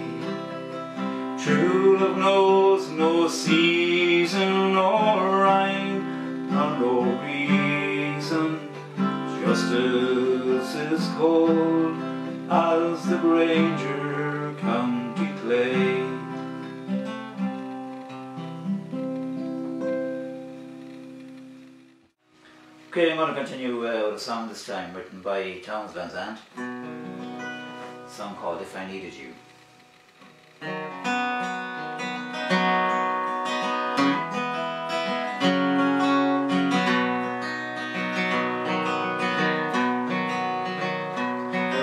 True love knows no season, nor rhyme, nor no reason. Justice is cold as the Granger County clay. Okay, I'm going to continue with a song this time written by Townes Van Zandt. A song called If I Needed You.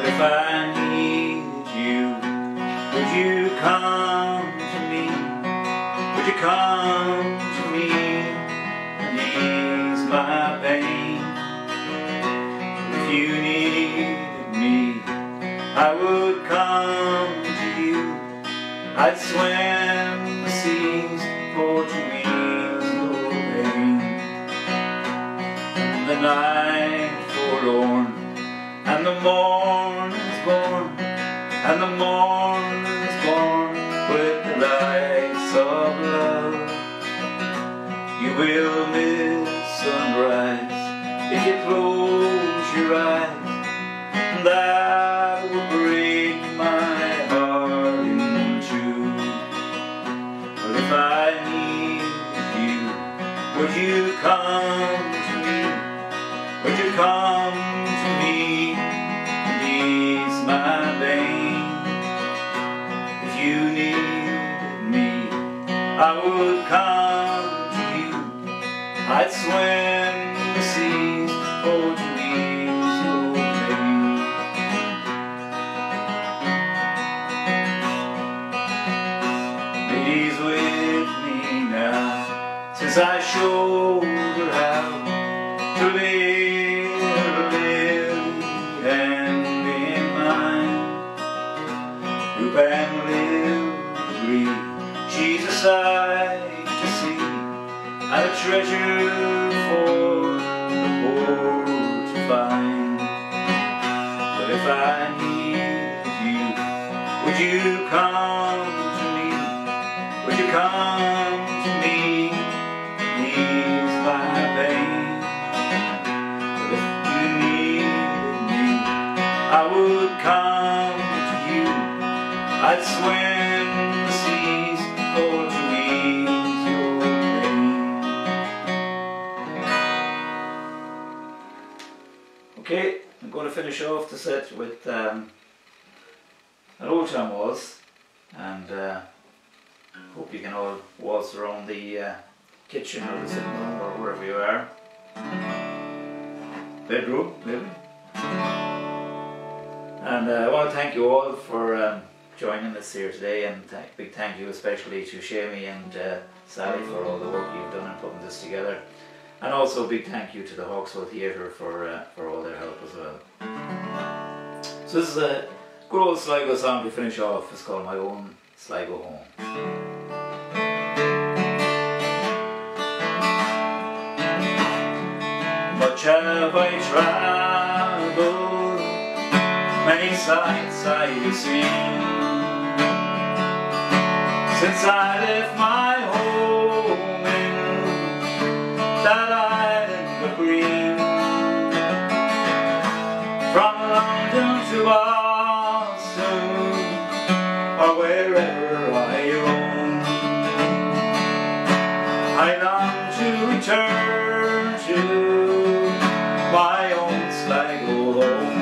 If I needed you, would you come to me? Would you come to me and ease my pain? If you needed me, I would come to you. I'd swim the seas for to ease no pain. And the night forlorn, and the morn is born, and the morn is born with the lights of love. You will miss you close your eyes, that would break my heart in two. But if I need you, would you come to me? Would you come to me and ease my pain? If you needed me, I would come to you. I'd swim the seas for to ease your pain. He's with me now, since I showed her how to live and in mine. Hope and live free. She's a sight to see, and a treasure for the poor to find. But if I need you, would you come to me? Would you come to me? Ease my pain. But if you needed me, I would come to you. I'd swim the seas for to ease your pain. Okay, I'm going to finish off the set with an old time waltz, and hope you can all waltz around the kitchen or the sitting room or wherever you are. Bedroom, maybe. And I want to thank you all for joining us here today, and big thank you especially to Sheemie and Sally for all the work you've done in putting this together. And also a big thank you to the Hawkswell Theatre for all their help as well. So this is a good old Sligo song to finish off. It's called My Own Sligo Home. Much have I travelled, many sights I've seen, since I left my home in that island of green. From London to Boston, or wherever I roam, I long to return to my own Sligo home.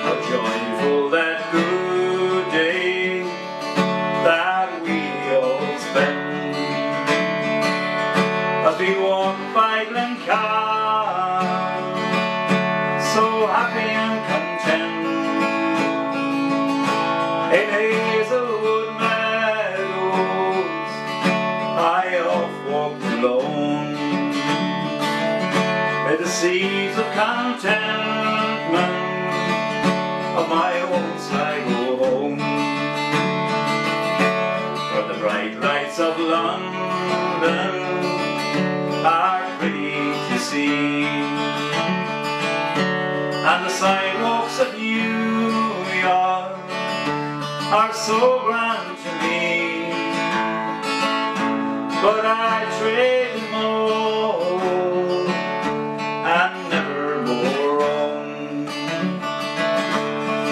How joyful that good day that we all spent, as we walked by Glencar, so happy and content. In Hazelwood meadows I oft walked alone, with the seeds of contentment of my own Sligo home. For the bright lights of London are pretty to see, and the sidewalks of New York are so grand to me. But I trade them all and never more on,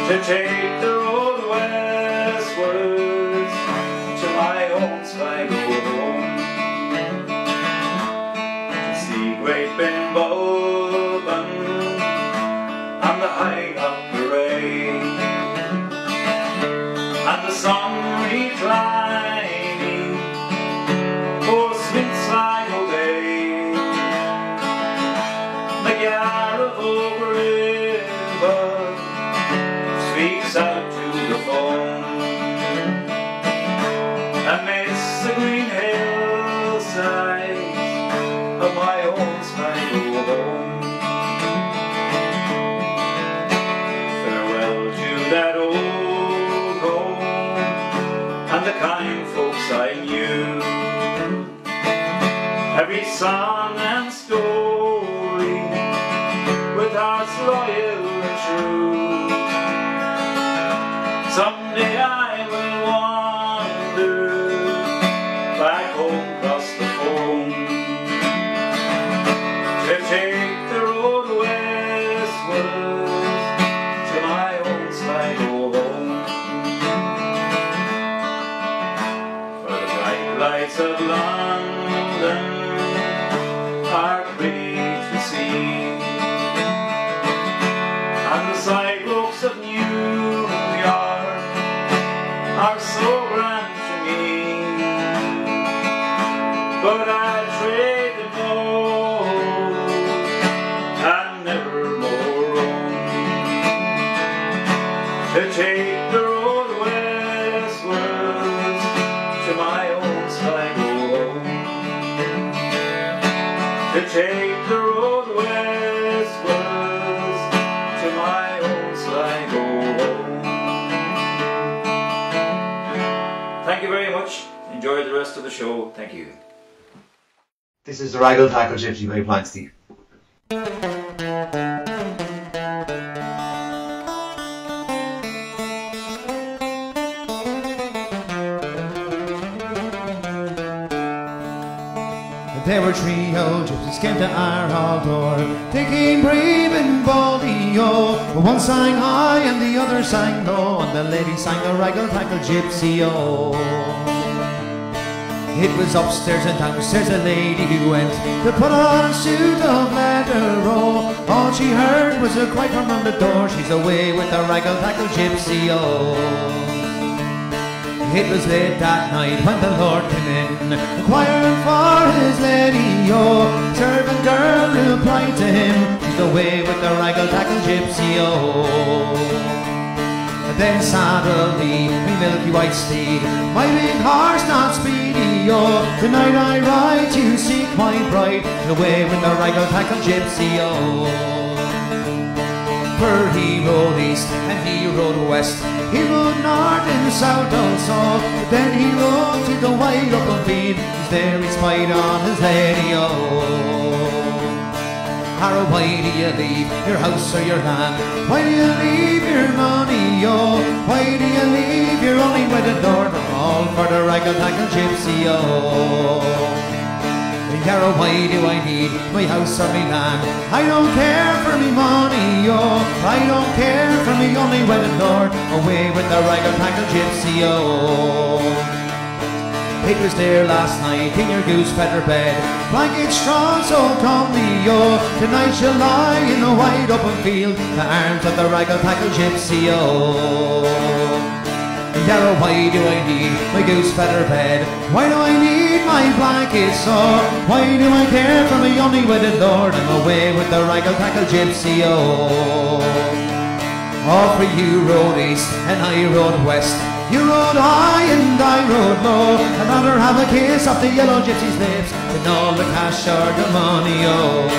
to take the road westwards to my own Sligo home, to see Great Ben Bulben and the High Up Parade, and the sun reclining o'er sweet Sligo Bay, the Yarrow River speaks out to the foam, amidst the green hillsides of my own Sligo home. Farewell to that old home and the kind folks I knew, every song and story with hearts loyal and true. Someday I will wander back home across the foam, I'd trade them all and never more roam to take the road westwards to my own Sligo home, to take the road westwards to my own Sligo home. Thank you very much. Enjoy the rest of the show. Thank you. This is the Raggle Tackle Gypsy by Planksty. There were 3 old gypsies came to our hall door. They came brave and baldy, oh. One sang high and the other sang low, and the lady sang the Raggle Tackle Gypsy, oh. It was upstairs and downstairs a lady who went to put on a suit of leather, oh. All she heard was a cry from round the door, she's away with the Raggle Tackle Gypsy, oh. It was late that night when the Lord came in, inquiring for his lady, oh. Servant girl replied to him, she's away with the Raggle Tackle Gypsy, oh. And then saddle me, me milky white steed, my big horse not speedy, oh. Tonight I ride to seek my bride, away with the Raggle Tackle Gypsy, oh. For he rode east and he rode west, he rode north and south also, but then he rode to the wide open field, he's there he spied on his lady, oh. Harrow, why do you leave your house or your land? Why do you leave your money, oh? Why do you leave your only wedded lord? All for the Raggle Tackle Gypsy, oh. Yarrow, why do I need my house or my land? I don't care for me money, oh. I don't care for me only wedded lord, away with the Raggle Tackle Gypsy, oh. It was there last night in your goose feather bed, blanket strong so comely, oh. Tonight she'll lie in a wide open field, the arms of the Raggle Tackle Gypsy, oh. Yarrow, why do I need my goose feather bed? Why do I need my blanket so? Why do I care for my only wedded lord? I'm away with the Raggle Tackle Gypsy, oh. Oh, for you rode east and I rode west, you rode high and I rode low. I'd rather have a kiss off the yellow gypsy's lips than all the cash or the money, oh.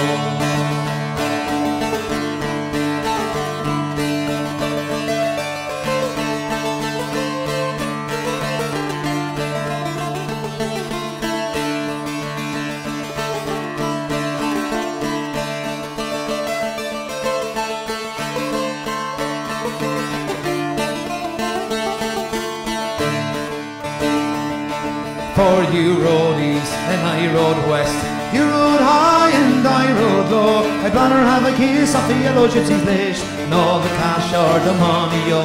For you rode east and I rode west, you rode high and I rode low. I'd rather have a kiss off the yellow gypsy's lips than all the cash or the money, oh.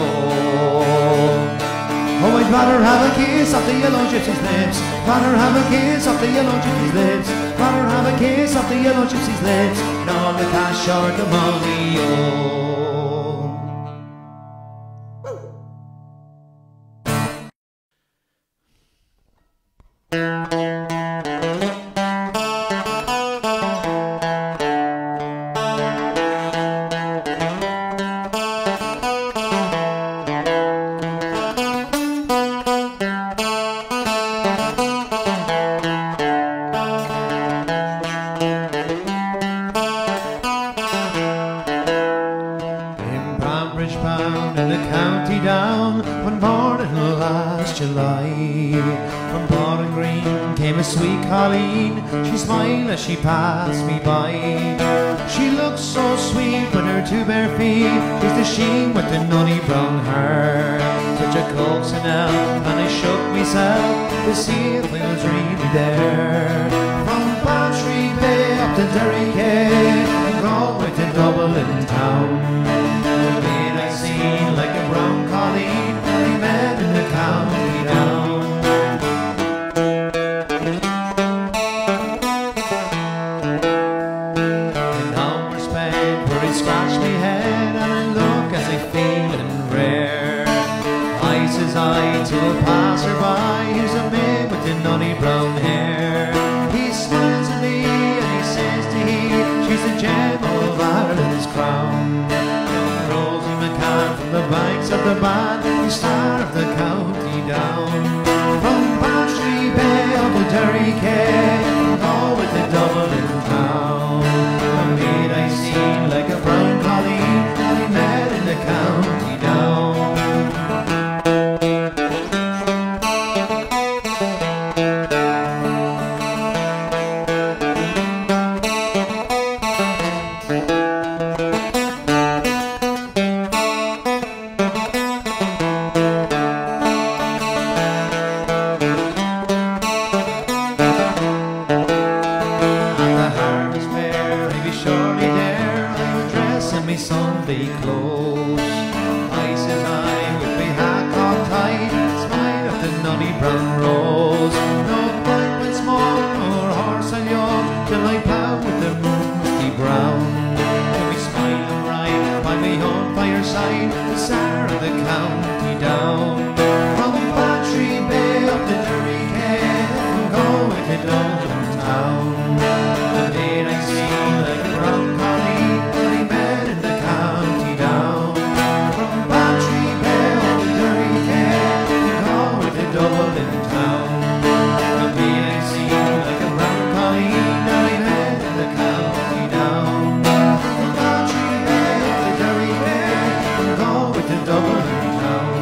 Oh, I'd rather have a kiss off the yellow gypsy's lips, rather have a kiss off the yellow gypsy's lips, rather have a kiss off the yellow gypsy's lips than all the cash or the money, oh. She passed me by. She looks so sweet with her 2 bare feet. She's the sheen with the nunny brown hair. Such a coaxing elf, and I shook myself to see if I was really there. From Bantry Bay up to Derry Quay, and Galway to Dublin town. Then I seen like a brown colleen, I met in the county down. To a passer-by who's a maid with the nunny brown hair. He of the band, the star of the county down. From Bantry Bay up to Derry Quay, oh, with the Dublin town. A maid I seen like a brown colleen that I met in the county down. Sunday clothes. I says I with me hat cocked tight, smile of the nutty brown rose. No blind with small nor horse and young, till I plough with the musty brown. Till we smile right by me home fireside, the Sarah of the county down. From Bantry Bay up to Derry Quay, we'll go into Dublin town. The day I see like a brown collie that I met in the county down. From Bantry Bay up to Derry Quay, we'll go into Dublin town. The day I see like a brown collie that I met in the county down. From Bantry Bay up to Derry Quay, we'll go into Dublin town.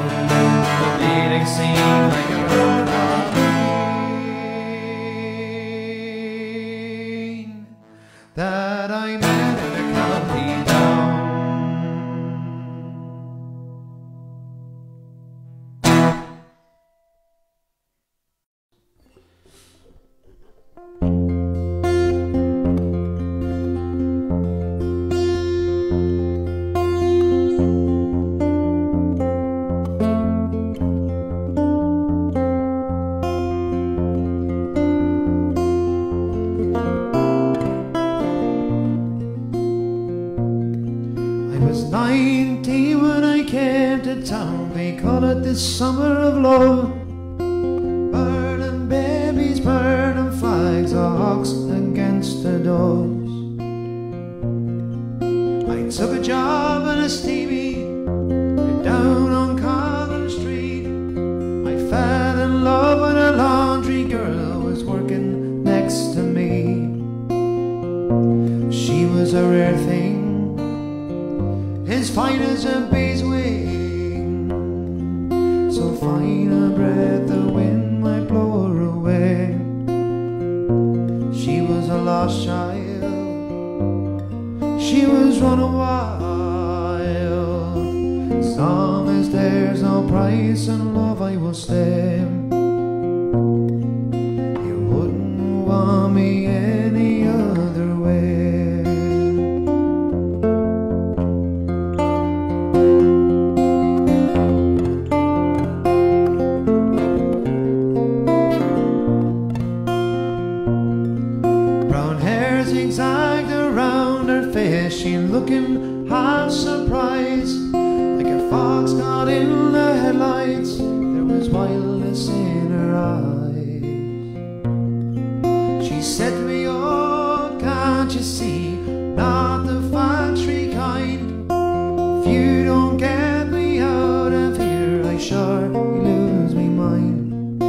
The day I see like a brown collie that I met in the county down. I was 19 when I came to town. They call it the summer of love. Burning babies, burning flags, the hawks against the doves. I took a job in a steamy down on College Street. I fell in love with a laundry girl who was working next to me. She was a rare thing, as fine as a bee's wing, so fine a breath the wind might blow her away. She was a lost child, she was running wild. As long as there's no price in love, I will stay. You wouldn't want me any other way. Zigzagged around her face, she looking half surprised, like a fox caught in the headlights. There was wildness in her eyes. She said to me, oh, can't you see, not the factory kind. If you don't get me out of here, I sure lose me mind.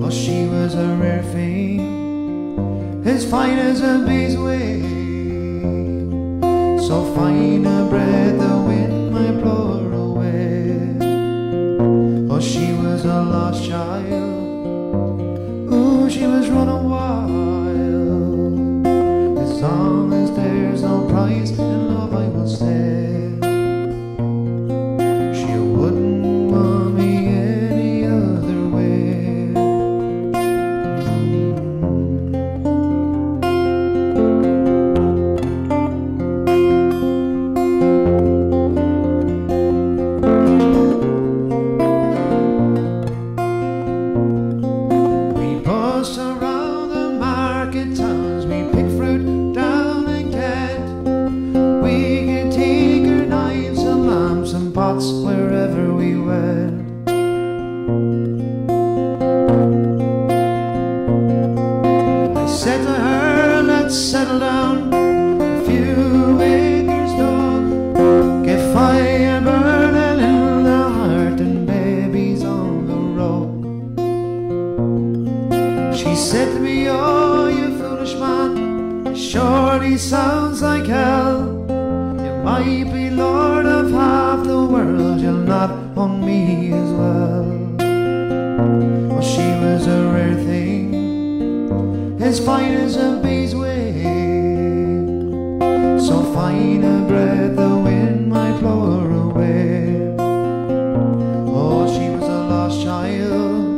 Well, she was a rare thing, as fine as a bee's wing, so fine a breath the wind might blow her away. Oh, she was a lost child, ooh, she was running wild. As long as there's no price in love, I will stay. She wouldn't want me any other way. Wherever we went, I said to her, let's settle down, a few acres dog, get fire burning in surely sounds like hell. You might be lord of half the world, you'll not own me as well. Well, she was a rare thing, as fine as a bee's wing, so fine a breath the wind might blow her away. Oh, she was a lost child,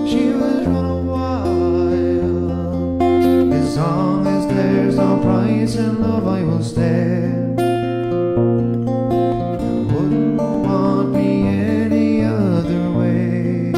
she was running wild. As long as there's no price in love, I will stay. You wouldn't want me any other way.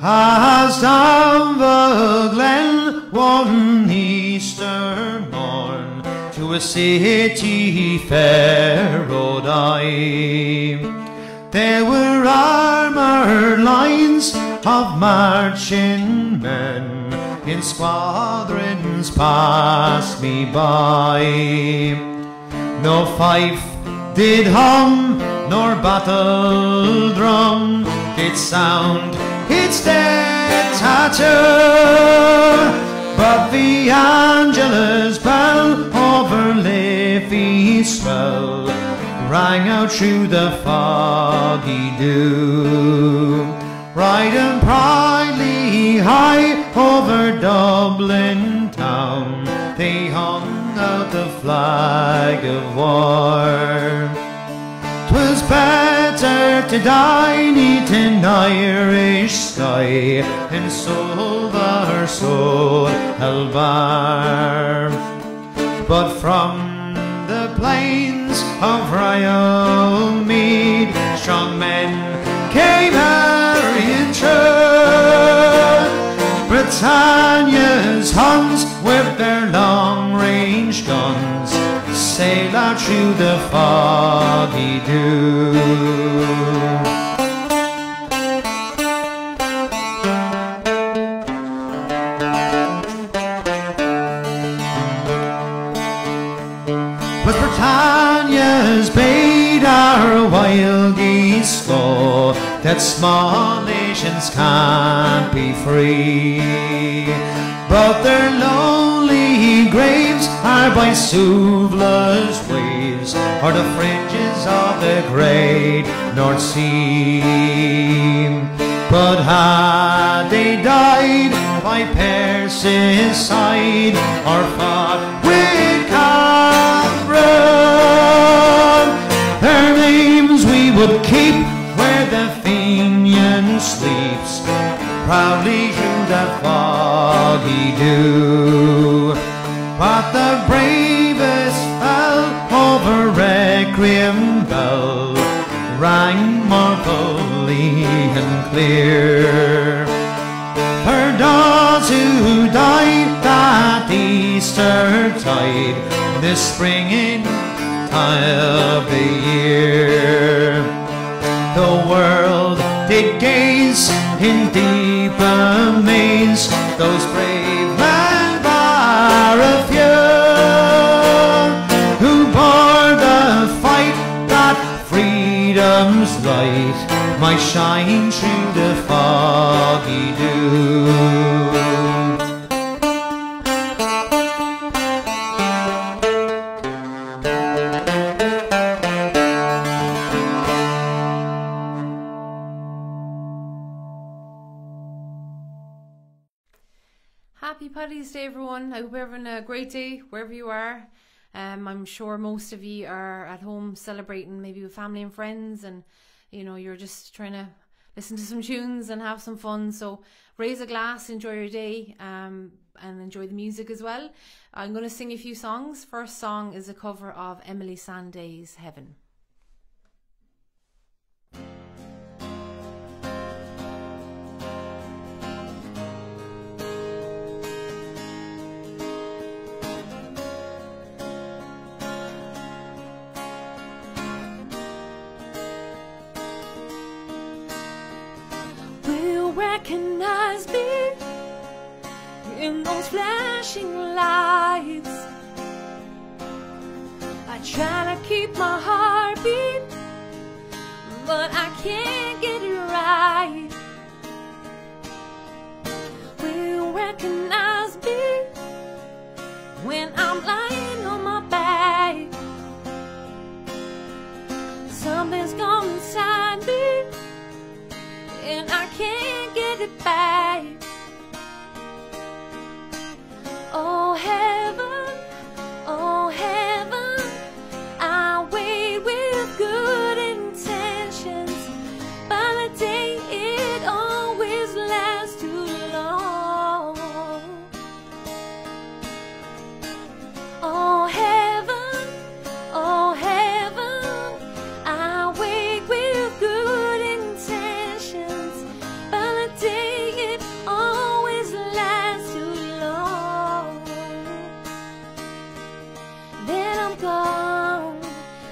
As down the glen one Easter morn to a city fair rode I. There were armoured lines of marching men in squadrons passed me by. No fife did hum, nor battle drum did sound its dead tatter, but the Angela's bell over Liffey's swell rang out through the foggy dew. Riding proudly high over Dublin town, they hung out the flag of war. 'Twas better to die neath an Irish sky and silver sword held bar. But from the plains of Royal Mead strong men came hurrying through. Britannia's Huns with their long-range guns sail out through the foggy dew. But Britannia's bade our wild geese go, that small nations can't be free, but their lonely graves Or by Suvla's waves, or the fringes of the great North Sea. But had they died by Perseus' side, or fought with Cameron, their names we would keep where the Fenian sleeps, proudly through that foggy dew. But the bravest fell over Requiem bell, rang mortally and clear. Her daughters who died that Easter tide, this springing time of the year. The world did gaze in deep amaze, those brave men bar a few, who bore the fight that freedom's light might shine through the foggy dew. Happy Paddy's Day, everyone. I hope you're having a great day wherever you are. I'm sure most of you are at home celebrating, maybe with family and friends, and you know, you're just trying to listen to some tunes and have some fun. So raise a glass, enjoy your day, and enjoy the music as well. I'm going to sing a few songs. First song is a cover of Emily Sandé's Heaven. Recognize me in those flashing lights. I try to keep my heart beat, but I can't get it right. Will recognize me when I'm lying on my back. Something's gone inside me, and I can't get it back. Oh heaven, I wait with good intentions, but the day it always lasts too long. Oh heaven, I wait with good intentions, but the day it always lasts too long. Then I'm gone,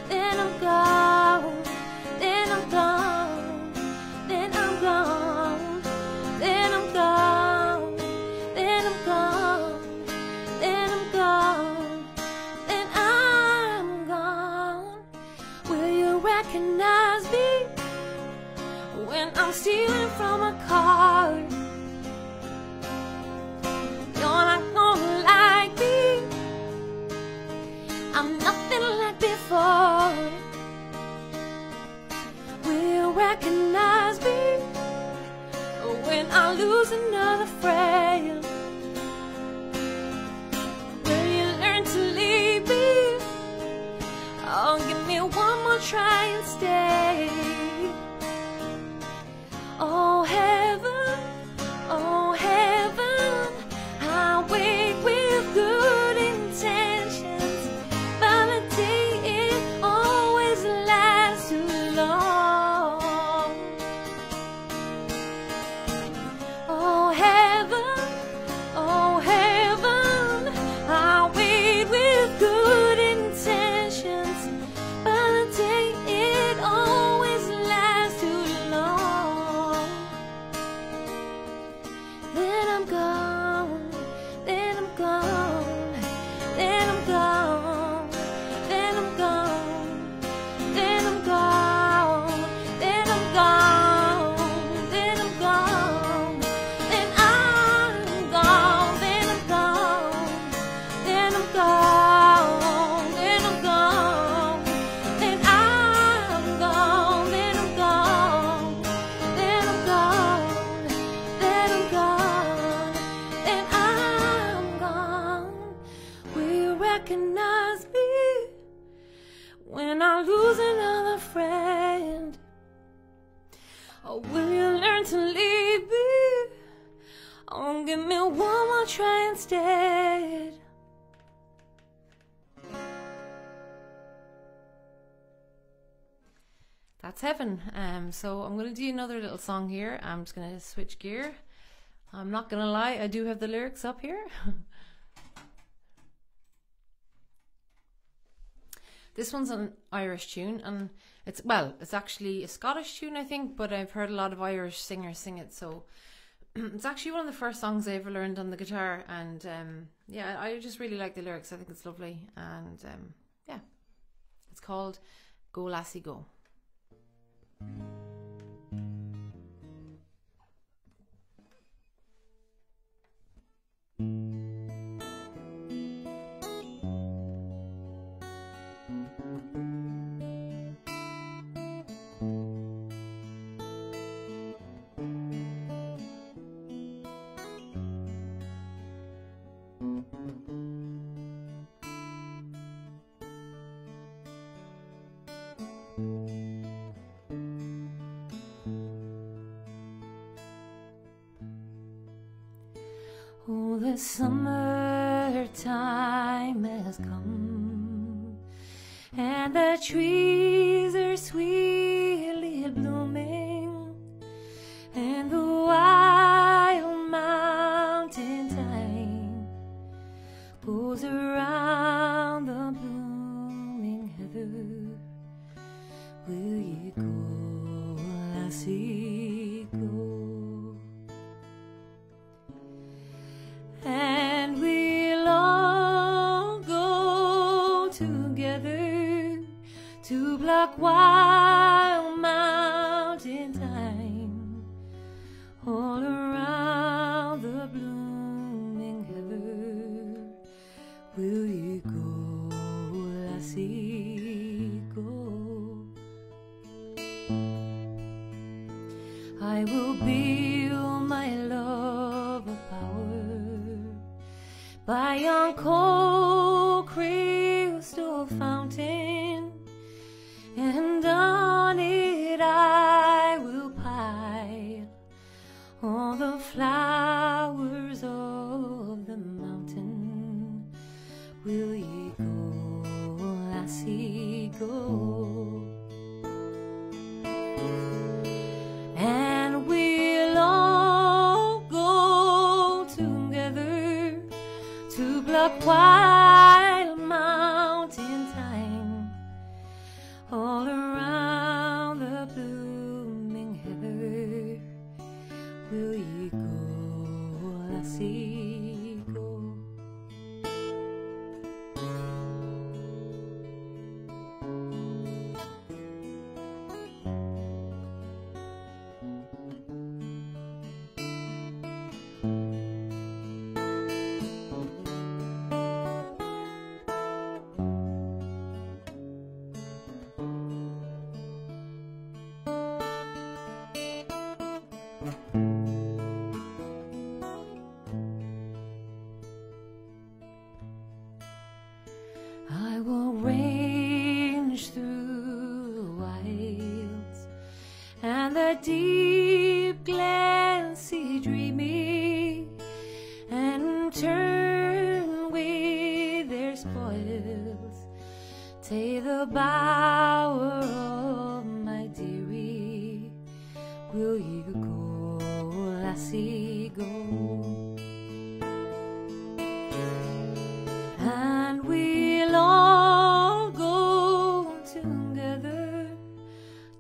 then I'm gone, then I'm gone, then I'm gone, then I'm gone, then I'm gone, then I'm gone, then I'm gone. Will you recognize me when I'm stealing from a car? You're not gonna like me, I'm nothing recognize me when I lose another friend? Or will you learn to leave me? Oh, give me one more try instead. That's Heaven. So I'm going to do another little song here. I'm just going to switch gear. I'm not going to lie, I do have the lyrics up here. This one's an Irish tune, and it's actually a Scottish tune, I think, but I've heard a lot of Irish singers sing it, so it's actually one of the first songs I ever learned on the guitar, and yeah, I just really like the lyrics. I think it's lovely, and yeah, it's called Go Lassie Go. Oh, the summertime has come, and the trees are sweetly blooming, and the wild mountain thyme goes around the blooming heather. Will ye go, lassie, go? And we'll all go together to pluck wild mountain thyme all around the blooming heather. Will you go, lassie, go? I will build my love a power by yon cold crystal fountain, and on it I will pile all the flowers of the mountain. Will ye go, lassie, go? And we'll all go together to pluck wild mountain thyme all around the blooming heather. Will ye go, lassie, go? I will range through the wilds and the deep glens, see dreamy, and turn with their spoils to the bower of my dearie. Will you go, lassie, go? And we'll all go together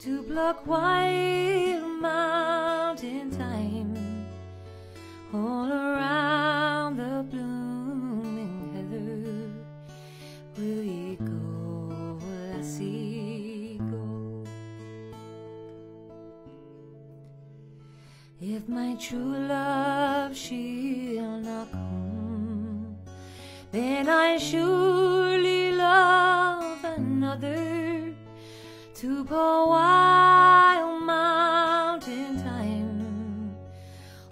to pluck wild mountain thyme all around the blooming heather. Will ye go, lassie, go? If my true love she'll not come, then I surely love another to pour wild mountain thyme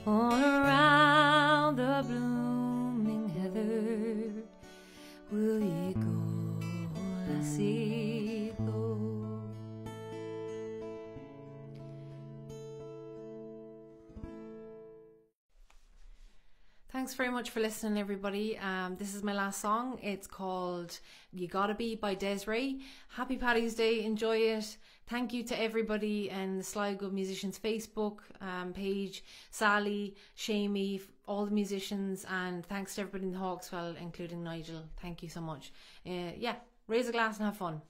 all around the blooming heather. Will ye see go. Thanks very much for listening, everybody. This is my last song. It's called You Gotta Be by Desiree. Happy Paddy's Day. Enjoy it. Thank you to everybody in the Sligo Musicians Facebook page, Sally, Sheamie, all the musicians, and thanks to everybody in the Hawkswell, including Nigel. Thank you so much. Yeah, raise a glass and have fun.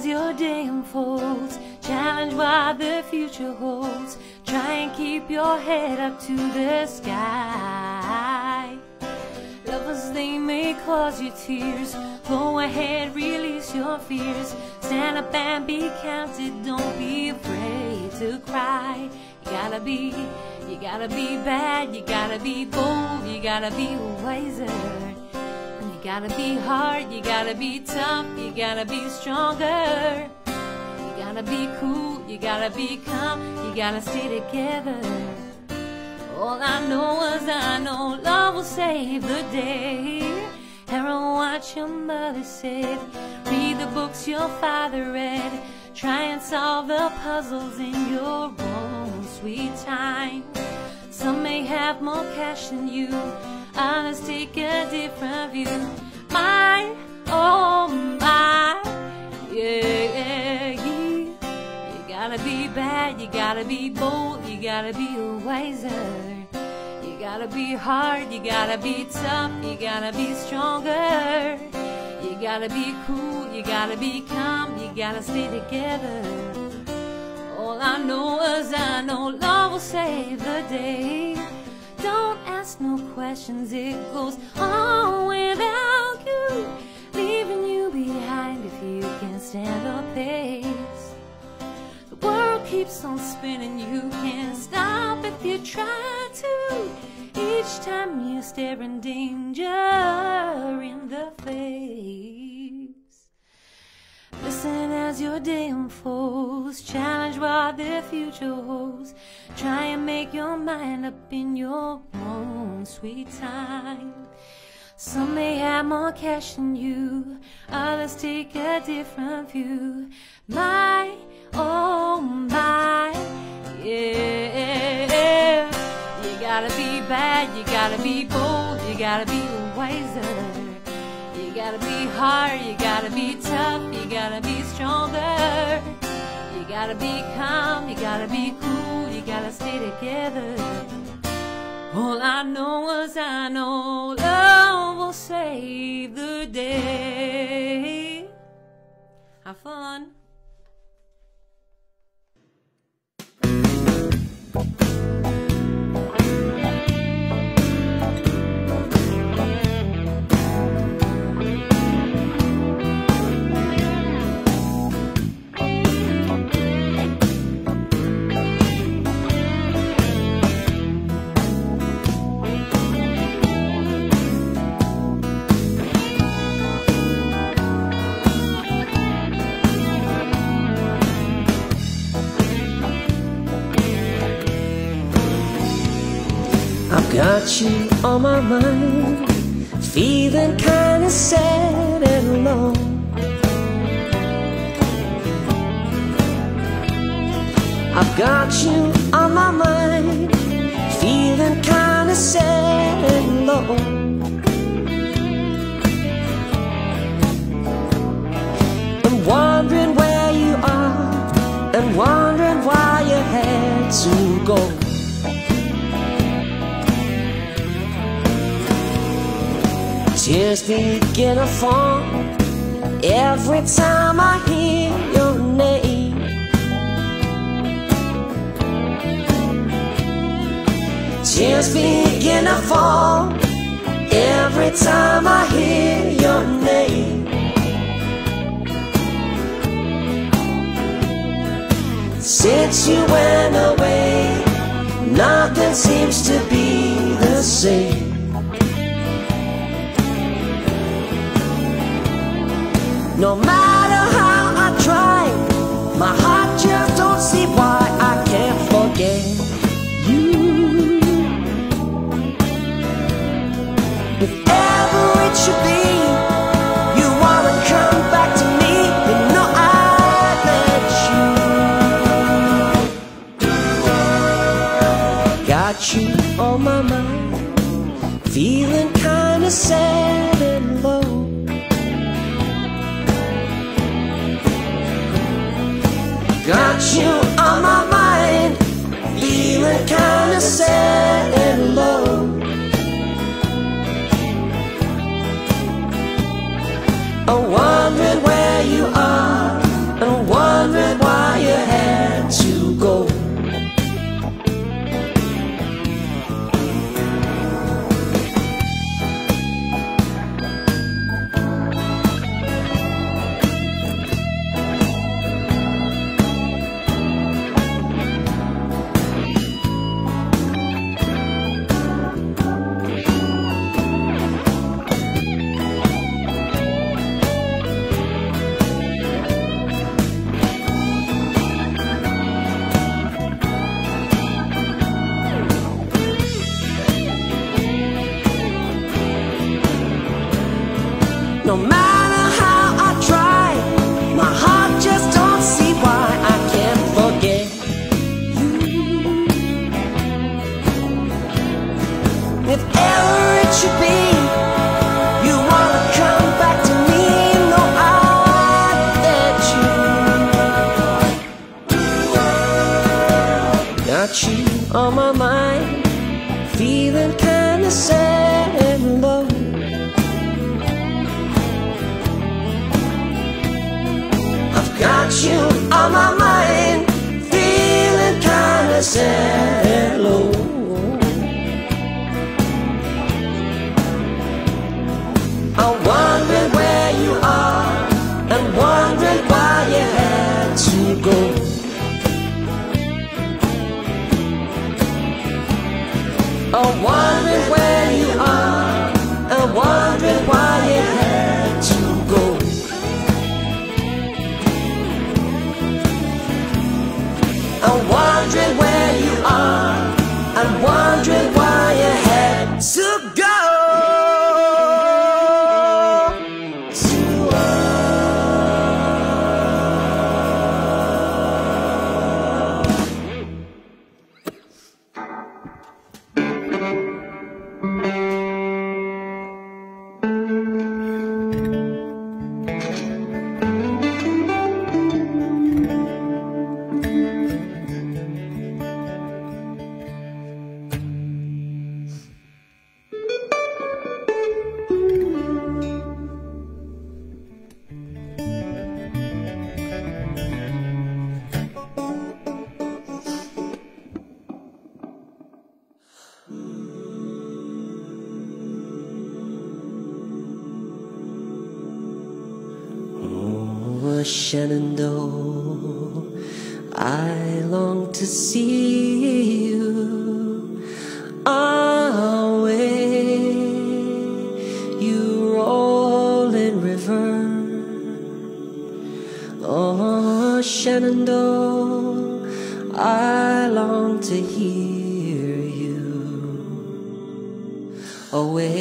Your day unfolds, challenge what the future holds. Try and keep your head up to the sky. Lovers, they may cause you tears. Go ahead, release your fears. Stand up and be counted. Don't be afraid to cry. You gotta be bad. You gotta be bold. You gotta be wiser. You gotta be hard, you gotta be tough, you gotta be stronger. You gotta be cool, you gotta be calm, you gotta stay together. All I know is I know love will save the day. Hear what your mother said, read the books your father read. Try and solve the puzzles in your own sweet time. Some may have more cash than you, others take a different view. My, oh my, yeah. You gotta be bad, you gotta be bold, you gotta be wiser. You gotta be hard, you gotta be tough, you gotta be stronger. You gotta be cool, you gotta be calm, you gotta stay together. All I know is I know love will save the day. Don't ask no questions, it goes on without you, leaving you behind if you can stand the pace. The world keeps on spinning, you can't stop if you try to. Each time you stare in danger in the face. Listen as your day unfolds, challenge what the future holds. Try and make your mind up in your own sweet time. Some may have more cash than you, others take a different view. My, oh my, yeah. You gotta be bad, you gotta be bold, you gotta be wiser. You gotta be hard, you gotta be tough, you gotta be stronger. You gotta be calm, you gotta be cool, you gotta stay together. All I know is I know love will save the day. Have fun. Got you on my mind, feeling kinda sad and alone. I've got you on my mind, feeling kinda sad and alone. I'm wondering where you are, and wondering why you had to go. Tears begin to fall every time I hear your name. Tears begin to fall every time I hear your name. Since you went away, nothing seems to be the same. No matter how I try, see why I can't forget you. If ever it should be you wanna come back to me, you know I'd let you. Got you on my mind, feeling kinda sad and low. Got you on my mind, feeling kinda sad and low. I'm wondering where you are, and wondering why you had to go. No matter how I try, my heart just don't see why I can't forget you. If ever it should be you wanna come back to me, no, I'd let you. Got you on my mind, feeling kinda sad and low. Got you on my mind, feeling kinda sad and low. I'm wondering where you are, and wondering why you had to go. I'm wondering where you are, and wondering why you had to go. I'm wondering where you are, I'm wondering why you had to go. Shenandoah, I long to see you away, you rolling river. Oh, Shenandoah, I long to hear you away,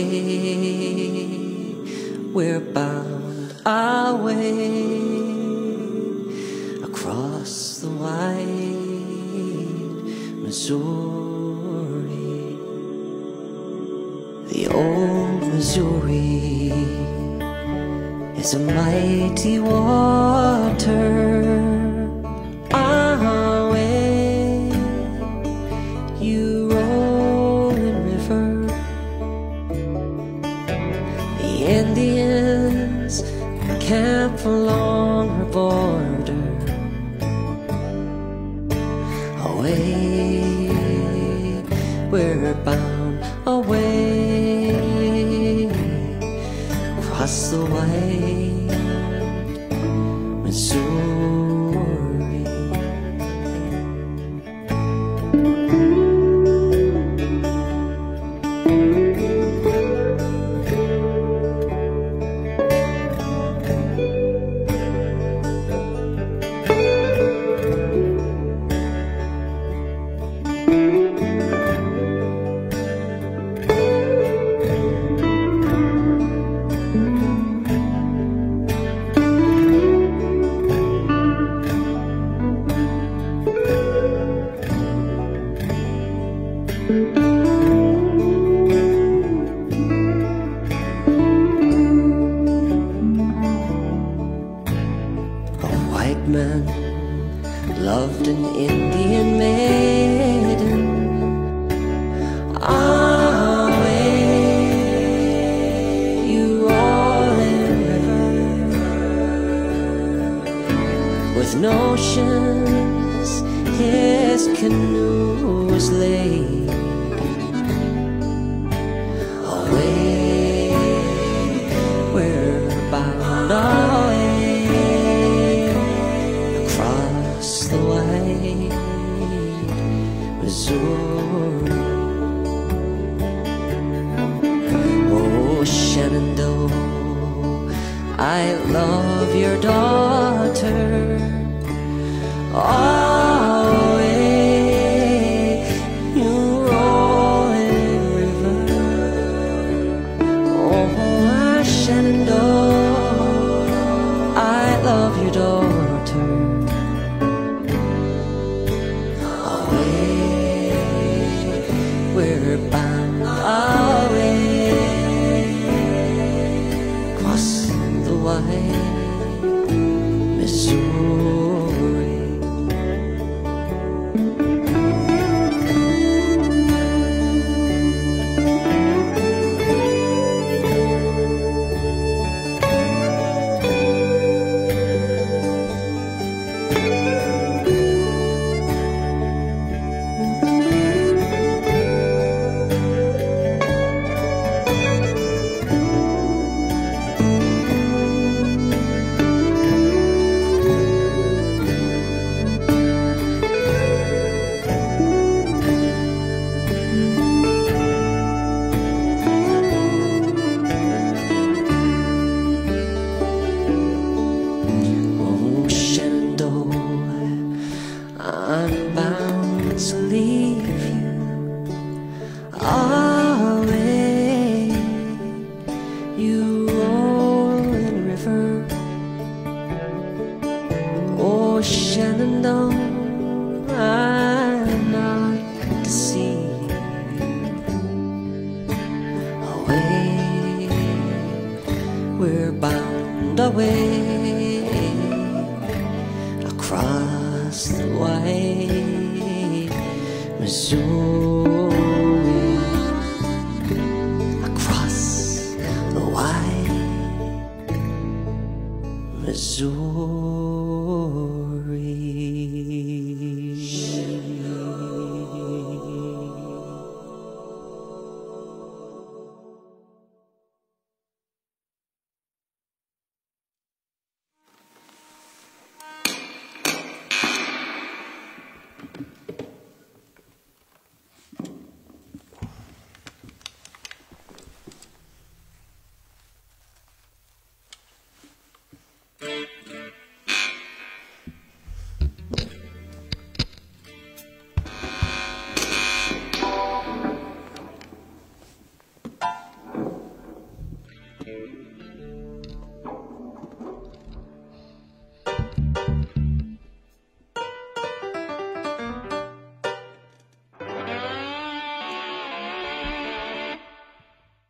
we're bound our way across the wide Missouri, the old Missouri is a mighty water our way, you rolling river. The Indians camp along her border, away, we're bound away across the wide Missouri. white man loved an Indian maiden. Away, you rolling river, with no oceans his canoe was laid. Away, we're bound away across the wide Missouri. Oh, Shenandoah, I love your daughter. Away, you rolling river. Oh, Shenandoah, I love your daughter. Away, we're bound away across the wide Missouri.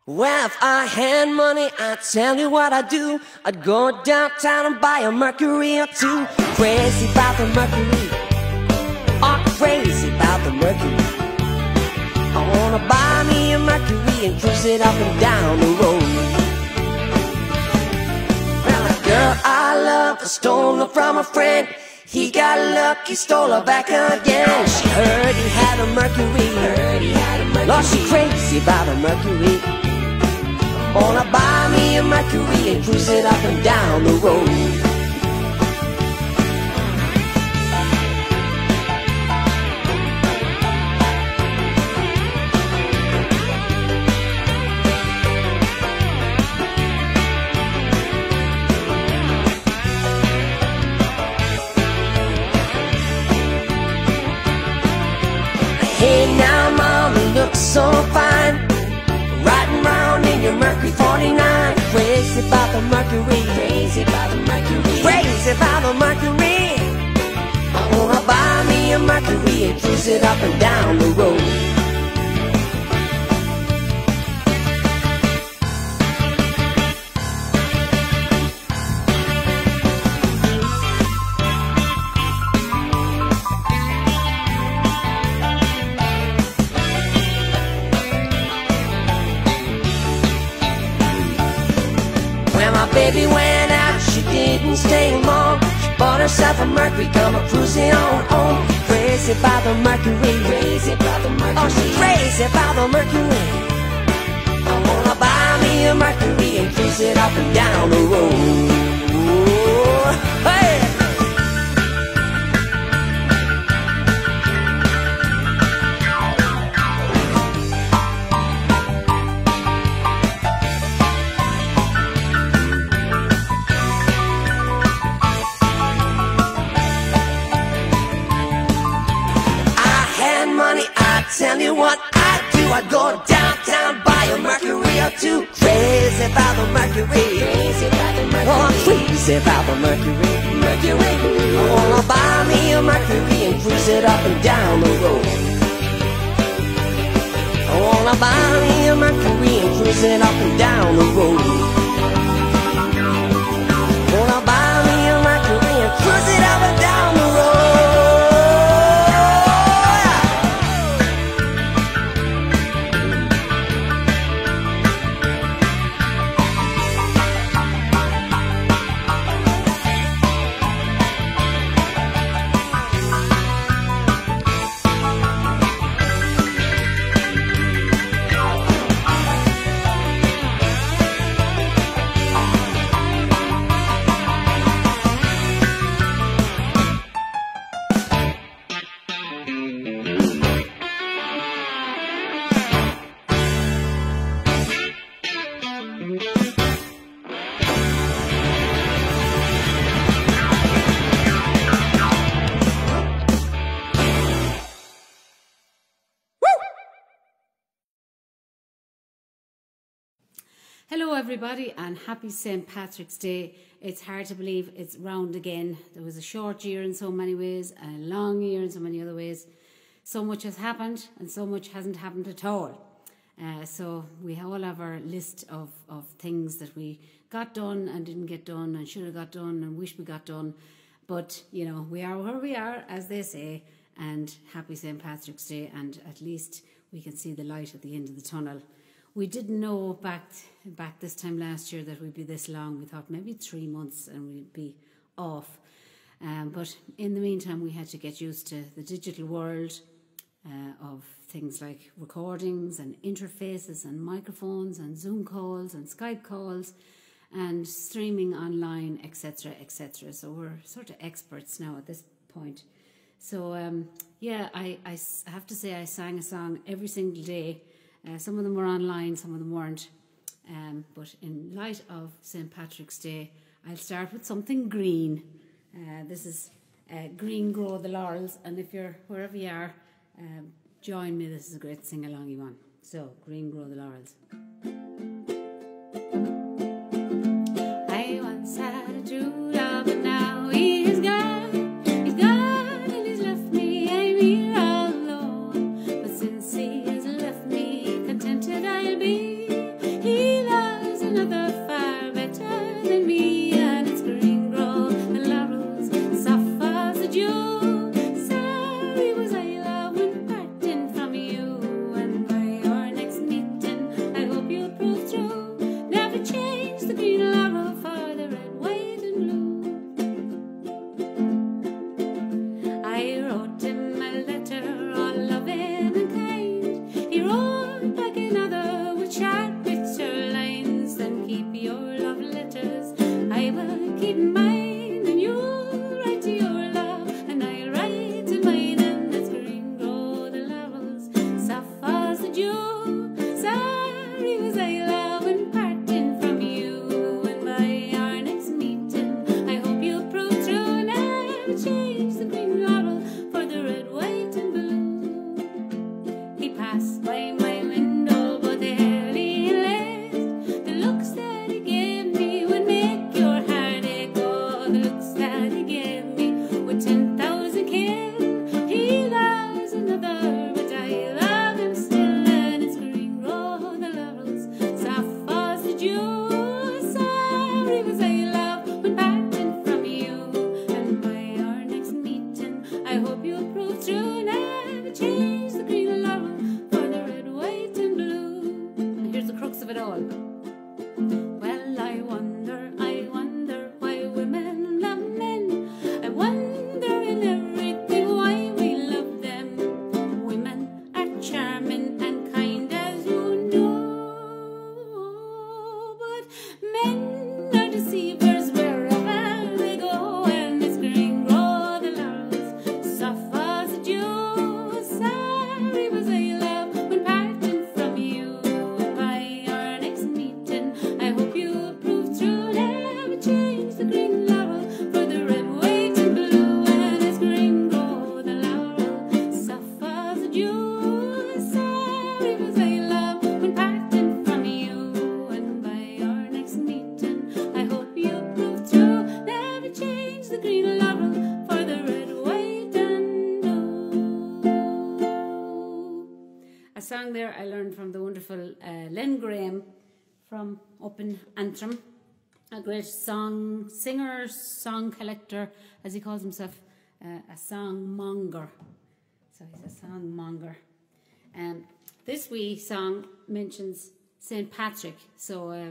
Well, if I had money, I'd tell you what I'd do. I'd go downtown and buy a Mercury or two. Crazy about the Mercury, oh, crazy about the Mercury. I wanna buy me a Mercury and cruise it up and down the road. Well, the girl I love, I stole her from a friend. He got lucky, stole her back again. She heard he had a Mercury, Lord, she crazy about a Mercury. Wanna buy me a Mercury and cruise it up and down the road. Hey now mama, look so fine, riding round in your Mercury 49. Crazy about the Mercury, crazy about the Mercury, crazy about the Mercury. I wanna buy me a Mercury and cruise it up and down the road. myself a Mercury, come a cruising on home. Crazy about the Mercury, crazy about the Mercury. Oh, she's crazy about the Mercury. I wanna buy me a Mercury and cruise it up and down the road. Hey! Tell you what I do, I go downtown, buy a Mercury or two. Crazy about the Mercury, crazy about the Mercury. Oh, I'm crazy about the Mercury, Mercury. I wanna buy me a Mercury and cruise it up and down the road. I wanna buy me a Mercury and cruise it up and down the road. I wanna buy me a Mercury and cruise it up and down the road. Hello everybody and happy St. Patrick's Day. It's hard to believe it's round again. There was a short year in so many ways and a long year in so many other ways. So much has happened and so much hasn't happened at all. So we all have our list of things that we got done and didn't get done and should have got done and wish we got done. But, you know, we are where we are, as they say, and happy St. Patrick's Day, and at least we can see the light at the end of the tunnel. We didn't know back this time last year that we'd be this long. We thought maybe 3 months and we'd be off. But in the meantime, we had to get used to the digital world of things like recordings and interfaces and microphones and Zoom calls and Skype calls and streaming online, etc., etc. So we're sort of experts now at this point. So, yeah, I have to say I sang a song every single day. Some of them were online, some of them weren't. But in light of St. Patrick's Day, I'll start with something green. This is Green Grow the Laurels, and if you're wherever you are, join me. This is a great sing-alongy one. So, Green Grow the Laurels. I once had a true love, but now he is gone. He's gone and he's left me, I'm here all alone. But since he has left me, contented I'll be. He loves another far better than me, and it's green grow the laurels, soft as the dew. Sorry was I, love, when parting from you, and by our next meeting I hope green laurel for the red, white and blue. A song there I learned from the wonderful Len Graham from up in Antrim. A great song singer, song collector, as he calls himself, a song monger. So he's a song monger. This wee song mentions St. Patrick, so I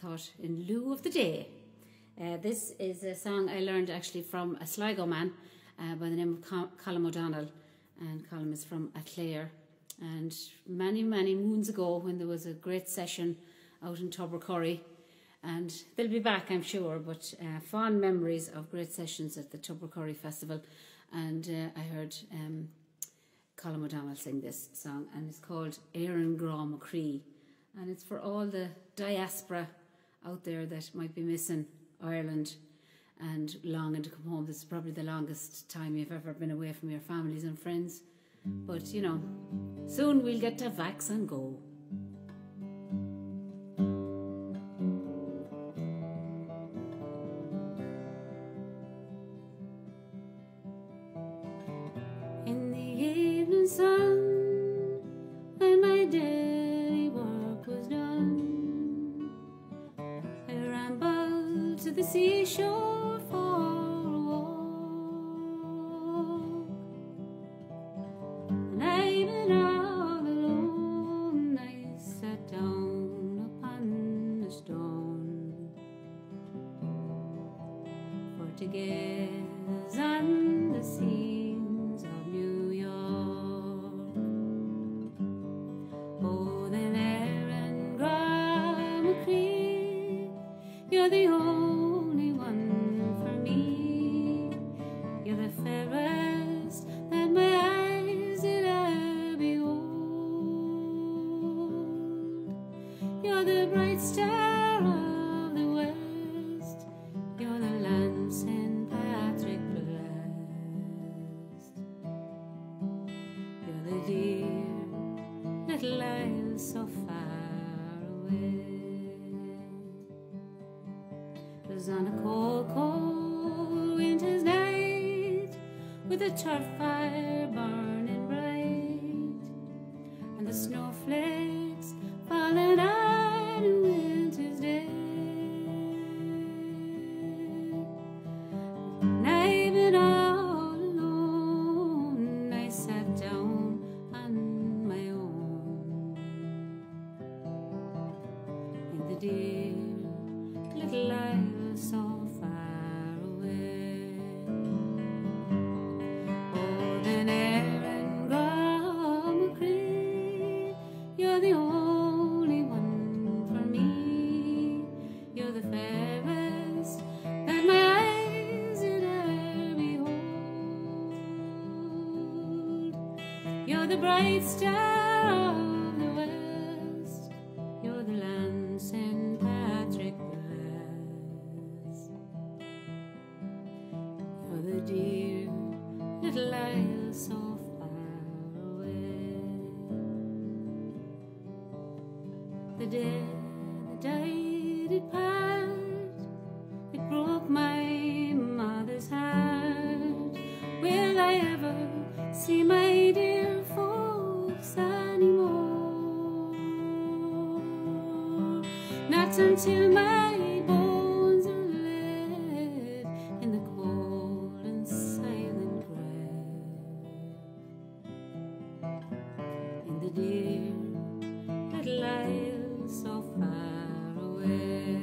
thought in lieu of the day. This is a song I learned actually from a Sligo man by the name of Colin O'Donnell, and Colin is from Clare. And many, many moons ago, when there was a great session out in Tubbercurry, and they'll be back, I'm sure, but fond memories of great sessions at the Tubbercurry Festival. And I heard Colin O'Donnell sing this song, and it's called Éireann Grá Macree, and it's for all the diaspora out there that might be missing Ireland and longing to come home. This is probably the longest time you've ever been away from your families and friends, but you know, soon we'll get to vax and go. In the evening sun, when my daily work was done, I rambled to the seashore for a walk, and I went all alone. I sat down upon a stone for to gaze on the scenes of New York. Oh, then Éireann Grá Macree, you're the only one for me. You're the fairest that my eyes did ever behold. You're the bright star of the west. You're the land St. Patrick blessed. You're the dear little isle so far away. 'Twas on a cold, cold winter's night, with the turf fire burning bright, and the snowflakes falling on a winter's day. And I've been all alone. I sat down on my own in the dear little isle so far away. Oh, then Éireann Grá Macree, you're the only one for me. You're the fairest that my eyes did ever behold. You're the bright star of the west. You're the land St. Patrick blessed. You're the dear little isle so far away. The day that I did part, it broke my mother's heart. Will I ever see my dear folks anymore? Not until my bones are laid in the cold and silent grave, in the dear little isle so far away.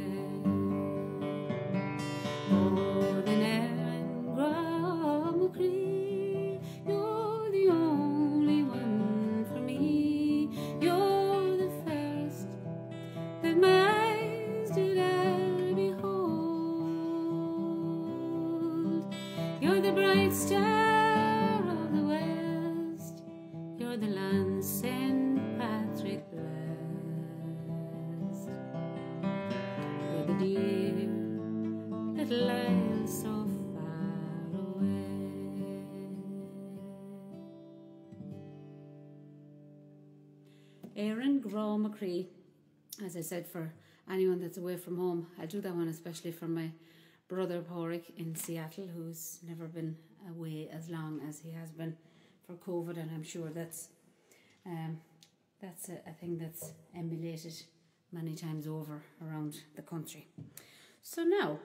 Oh, then Éireann Grá Macree, you're the only one for me. You're the first that my eyes did ever behold. You're the bright star of the west. You're the land St. Patrick blessed. You're the dear little isle so far away. Éireann Grá Macree, as I said, for anyone that's away from home. I'll do that one especially for my brother Porrick in Seattle, who's never been away as long as he has been for COVID, and I'm sure that's a thing that's emulated many times over around the country. So now,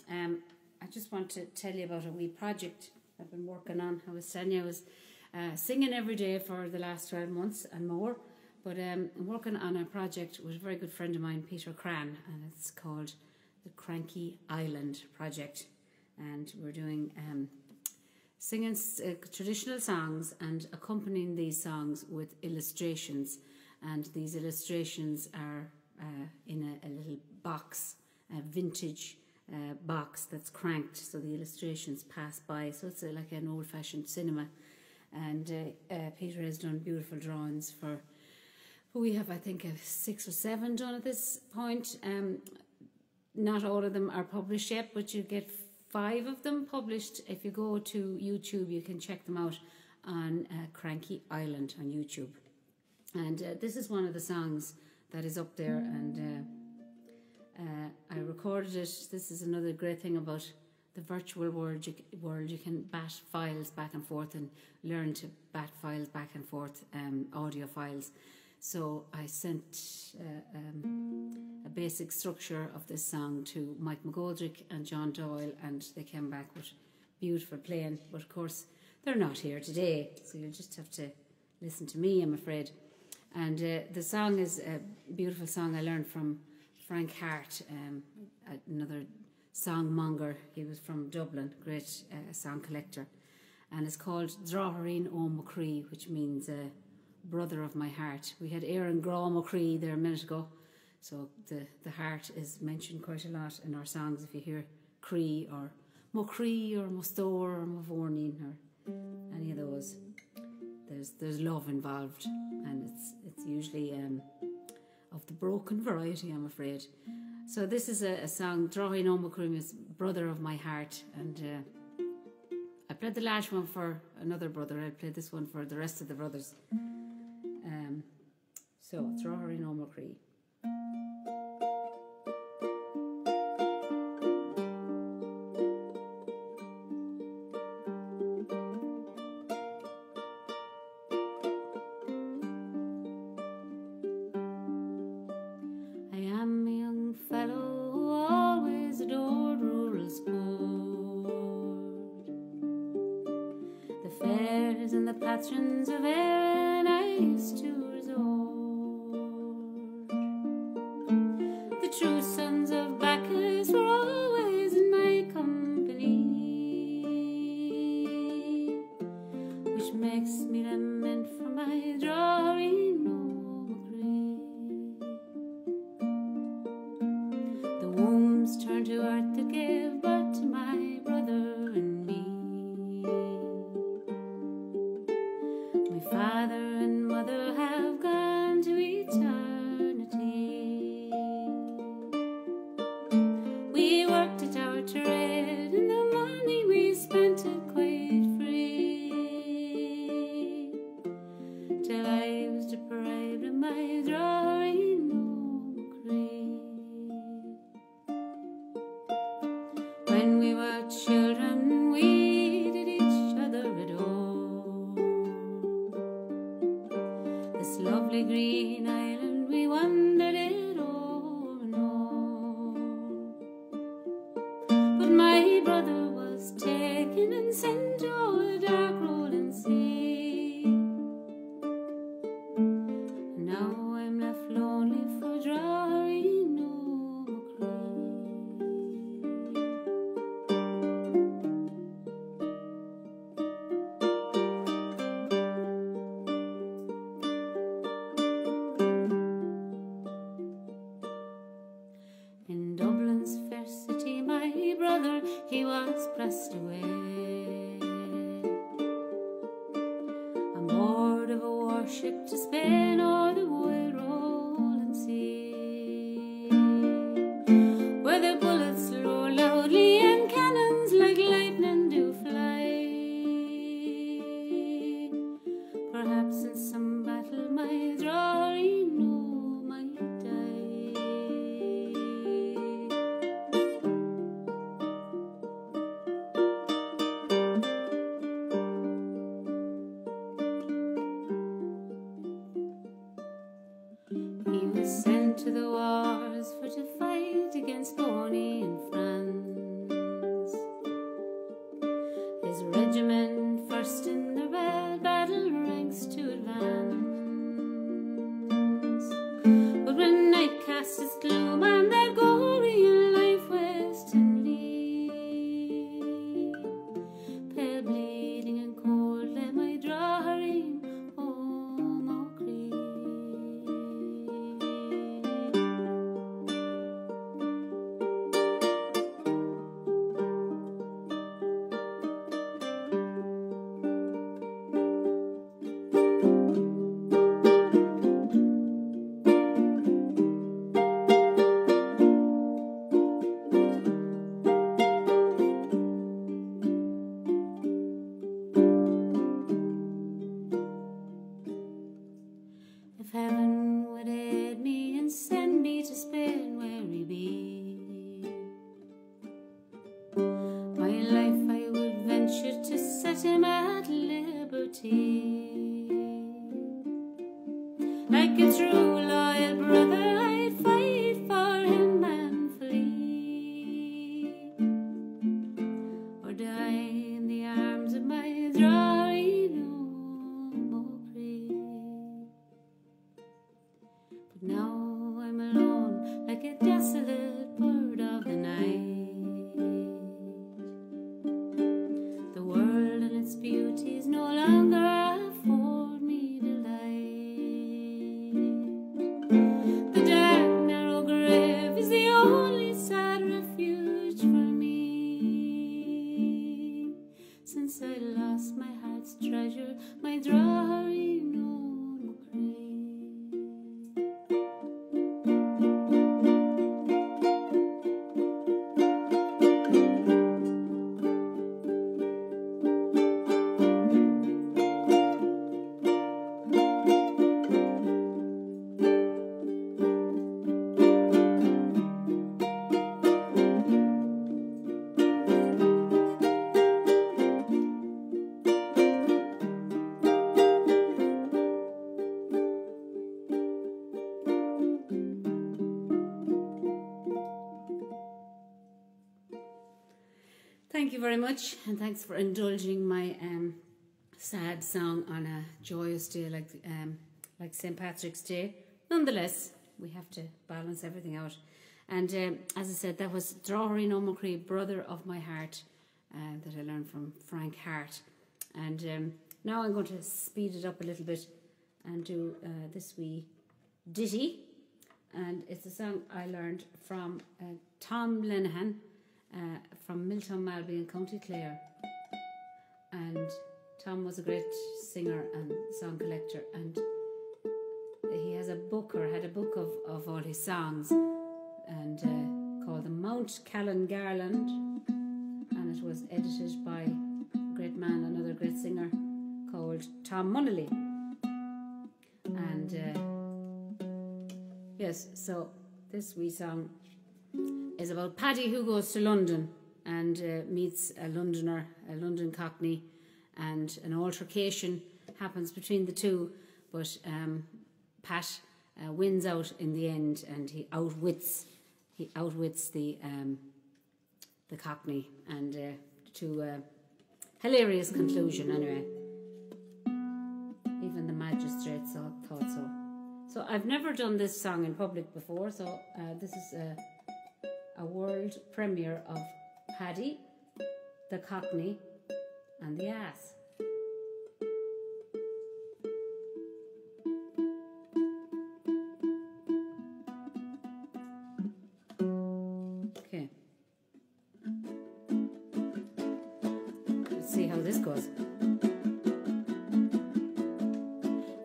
I just want to tell you about a wee project I've been working on. I was telling you I was singing every day for the last 12 months and more, but I'm working on a project with a very good friend of mine, Peter Cran, and it's called the Cranky Island Project, and we're doing singing traditional songs and accompanying these songs with illustrations, and these illustrations are in a little box, a vintage box that's cranked, so the illustrations pass by, so it's like an old-fashioned cinema. And Peter has done beautiful drawings for, we have I think 6 or 7 done at this point. Not all of them are published yet, but you get 5 of them published. If you go to YouTube, you can check them out on Cranky Island on YouTube. And this is one of the songs that is up there, and I recorded it. This is another great thing about the virtual world. You can bat files back and forth and learn to bat files back and forth, audio files. So I sent a basic structure of this song to Mike McGoldrick and John Doyle, and they came back with beautiful playing. But of course, they're not here today, so you'll just have to listen to me, I'm afraid. And the song is a beautiful song I learned from Frank Hart, another songmonger. He was from Dublin, great song collector. And it's called Droghoreen O'Macree, which means brother of my heart. We had Aaron Graw Macree there a minute ago, so the heart is mentioned quite a lot in our songs. If you hear Cree or Macree or Mustor or Mavorneen or any of those, there's love involved, and it's usually of the broken variety, I'm afraid. So this is a song, Droghoreen O'Macree is brother of my heart, and I played the last one for another brother. I'll play this one for the rest of the brothers. So Droghoreen O'Macree. Patrons of Erin I used to resort. The true sons of Bacchus were always in my company, which makes me lament for my Droghoreen O'Macree. The wombs turned to earth that gave birth to my brother and me. Father and mother have gone to eternity. We worked at our trade, and the money we spent it quite free, till I was deprived of my Droghoreen O'Macree. When we were children, we did each other adore. This lovely green island, we wandered it o'er and o'er. But my brother was taken and sent to a dark rolling sea, and now I'm left lonely for Droghoreen O'Macree. In Dublin's fair city, my brother, he was pressed away on board of a warship to Spain or the wide rolling sea, where the bullets roar loudly and cannons like lightning do fly. Perhaps in some battle my Droghoreen O might die. his regiment first in the red battle ranks to advance. But when night cast its gloom and their glory in life west and leave, pale bleeding and cold lay my drawing home o' Cree. If heaven would aid me and send me to Spain where he be, my life I would venture to set him at liberty. Like a true loyal brother I'd fight for him manfully, or die in the arms of my drawing home o' Cree. But now I'm alone like a desolate bird of the night. The world and its beauties no longer afford me delight. The dark narrow grave is the only sad refuge for me, since I lost my heart's treasure, my drawing home o' Cree. Thank you very much, and thanks for indulging my sad song on a joyous day like St. Patrick's Day. Nonetheless, we have to balance everything out. And as I said, that was Drawing Home o' Cree, Brother of My Heart, that I learned from Frank Hart. And now I'm going to speed it up a little bit and do this wee ditty. And it's a song I learned from Tom Lenihan, from Miltown Malby in County Clare. And Tom was a great singer and song collector, and he has a book, or had a book of all his songs, and called the Mount Callan Garland, and it was edited by a great man, another great singer called Tom Munnelly. And yes, so this wee song is about Paddy, who goes to London and meets a Londoner, a London Cockney, and an altercation happens between the two, but Pat wins out in the end, and he outwits the Cockney, and to a hilarious conclusion anyway. Even the magistrates thought so. So I've never done this song in public before, so this is a world premiere of Paddy, the Cockney, and the Ass. Okay. Let's see how this goes.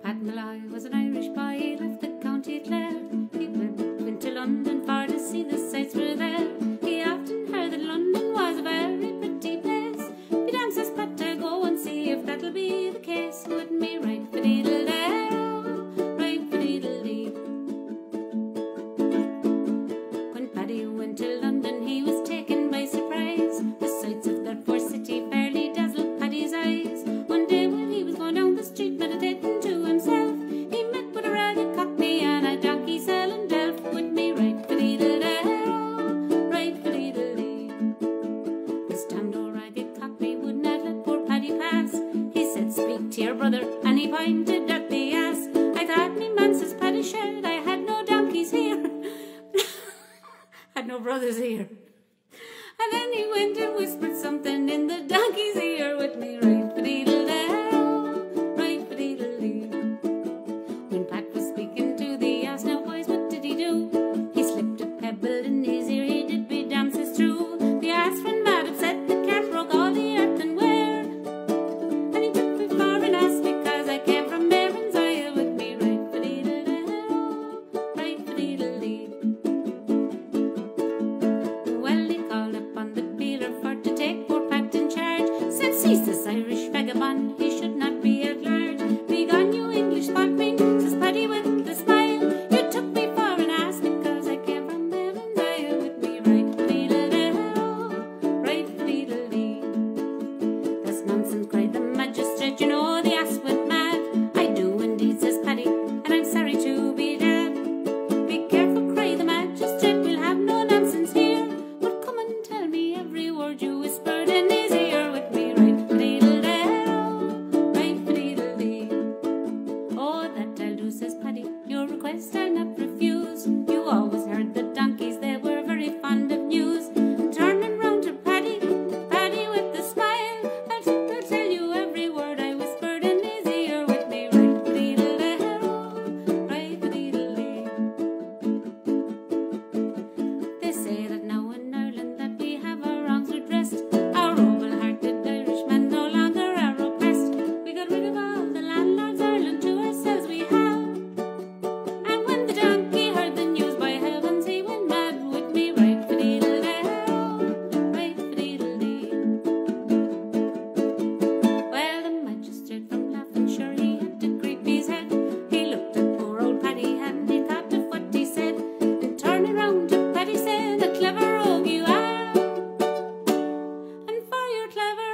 Pat Malloy was an Irish boy, left the county Clare. He went to London for to see the sights were there. He often heard that London was a very pretty place. Be damned, says Pat, to go and see if that'll be the case. Wouldn't be right for deedle there, oh, right for deedle dee. When Paddy went to London, he was taken by surprise. The sights of that poor city fairly dazzled Paddy's eyes.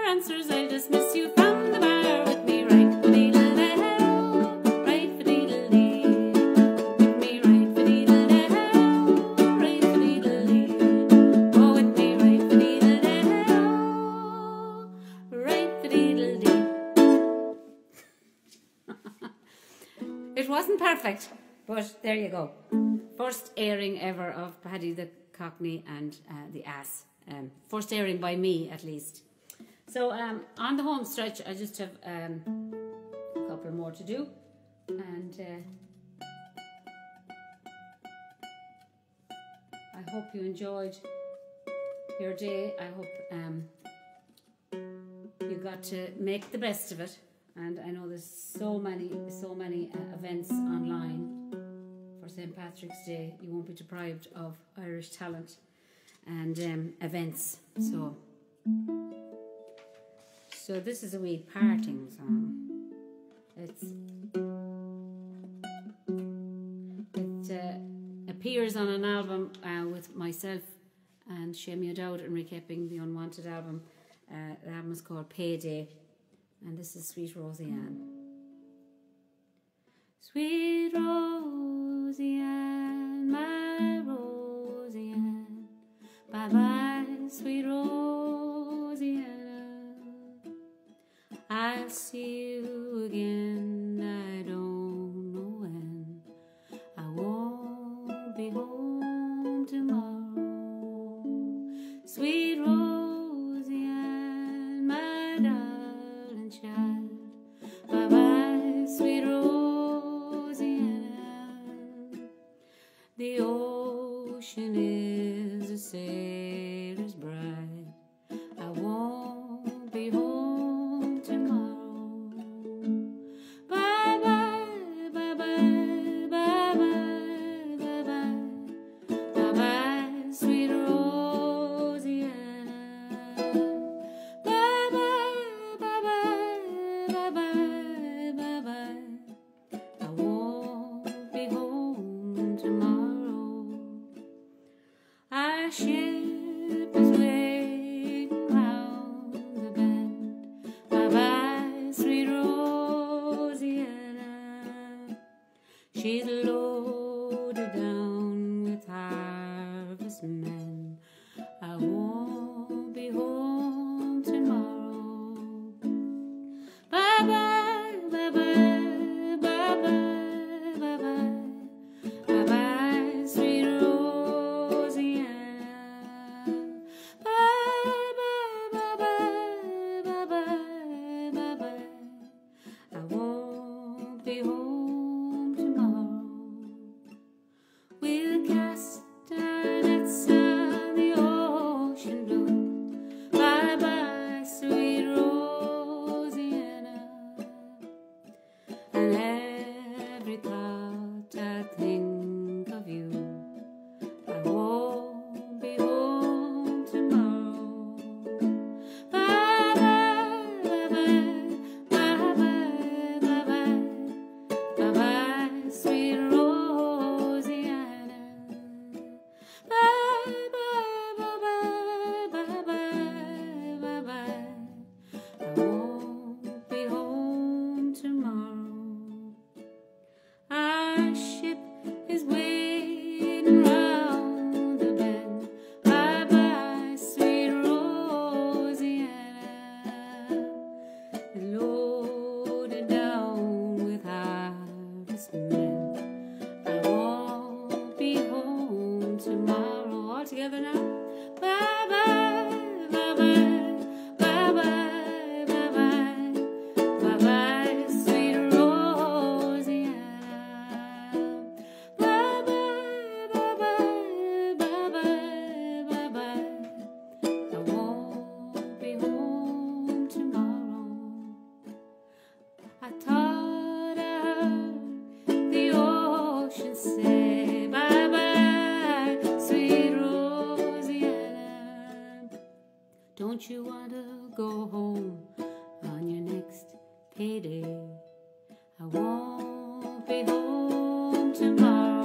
answers, I'll dismiss you from the bar with me right for diddle-dow, right for diddle-dee. With me right for diddle-dow, right for diddle-dee. Oh, with me right for diddle-dow, right for diddle-dee. It wasn't perfect, but there you go. First airing ever of Paddy the Cockney and the Ass. First airing by me, at least. So on the home stretch, I just have a couple more to do. And I hope you enjoyed your day. I hope you got to make the best of it. And I know there's so many events online for St. Patrick's Day. You won't be deprived of Irish talent and events. So this is a wee parting song. It appears on an album with myself and Seamie O'Dowd and recapping the Unwanted album. The album is called Payday. And this is Sweet Rosie Ann. Sweet Rosie Ann, my Rosie Ann, bye-bye, sweet Rosie Ann. I'll see you again, I don't know when. I won't be home tomorrow. Sweet Rosie Ann, my darling child, bye-bye, sweet Rosie Ann. The ocean is a sailor's bride. I won't be home tomorrow. Bye-bye, bye-bye, bye-bye, bye-bye, bye-bye, sweet Rosie Ann. Bye-bye, bye-bye, bye-bye, bye-bye. I won't be home tomorrow. Our ship is waiting round the bend. Bye-bye, sweet Rosianna. She's loaded down with harvest men. I won't be home tomorrow. Bye-bye, bye-bye, bye-bye, bye-bye. Bye-bye, sweet Rosianna. Bye-bye, bye-bye, bye-bye, bye-bye. I won't be home tomorrow. We'll cast our nets on the ocean blue. Bye-bye, sweet Rosianna. And every thought I think of you, I won't be home tomorrow. Bye-bye, bye-bye, bye-bye, bye-bye. Bye-bye, sweet Rosianna. Bye-bye, bye-bye, bye-bye, bye-bye. I won't be home tomorrow. Our ship is waiting round the bend. Bye-bye, sweet Rosianna. Loaded down with harvest men. I won't be home tomorrow. All together now. Bye-bye, bye-bye, bye-bye, bye-bye. Bye-bye, sweet Rosianna. Bye-bye, bye-bye, bye-bye, bye-bye. I won't be home tomorrow. I thought I heard the ocean say bye-bye, sweet Rosianna. Don't you want to go home on your next payday? I won't be home tomorrow.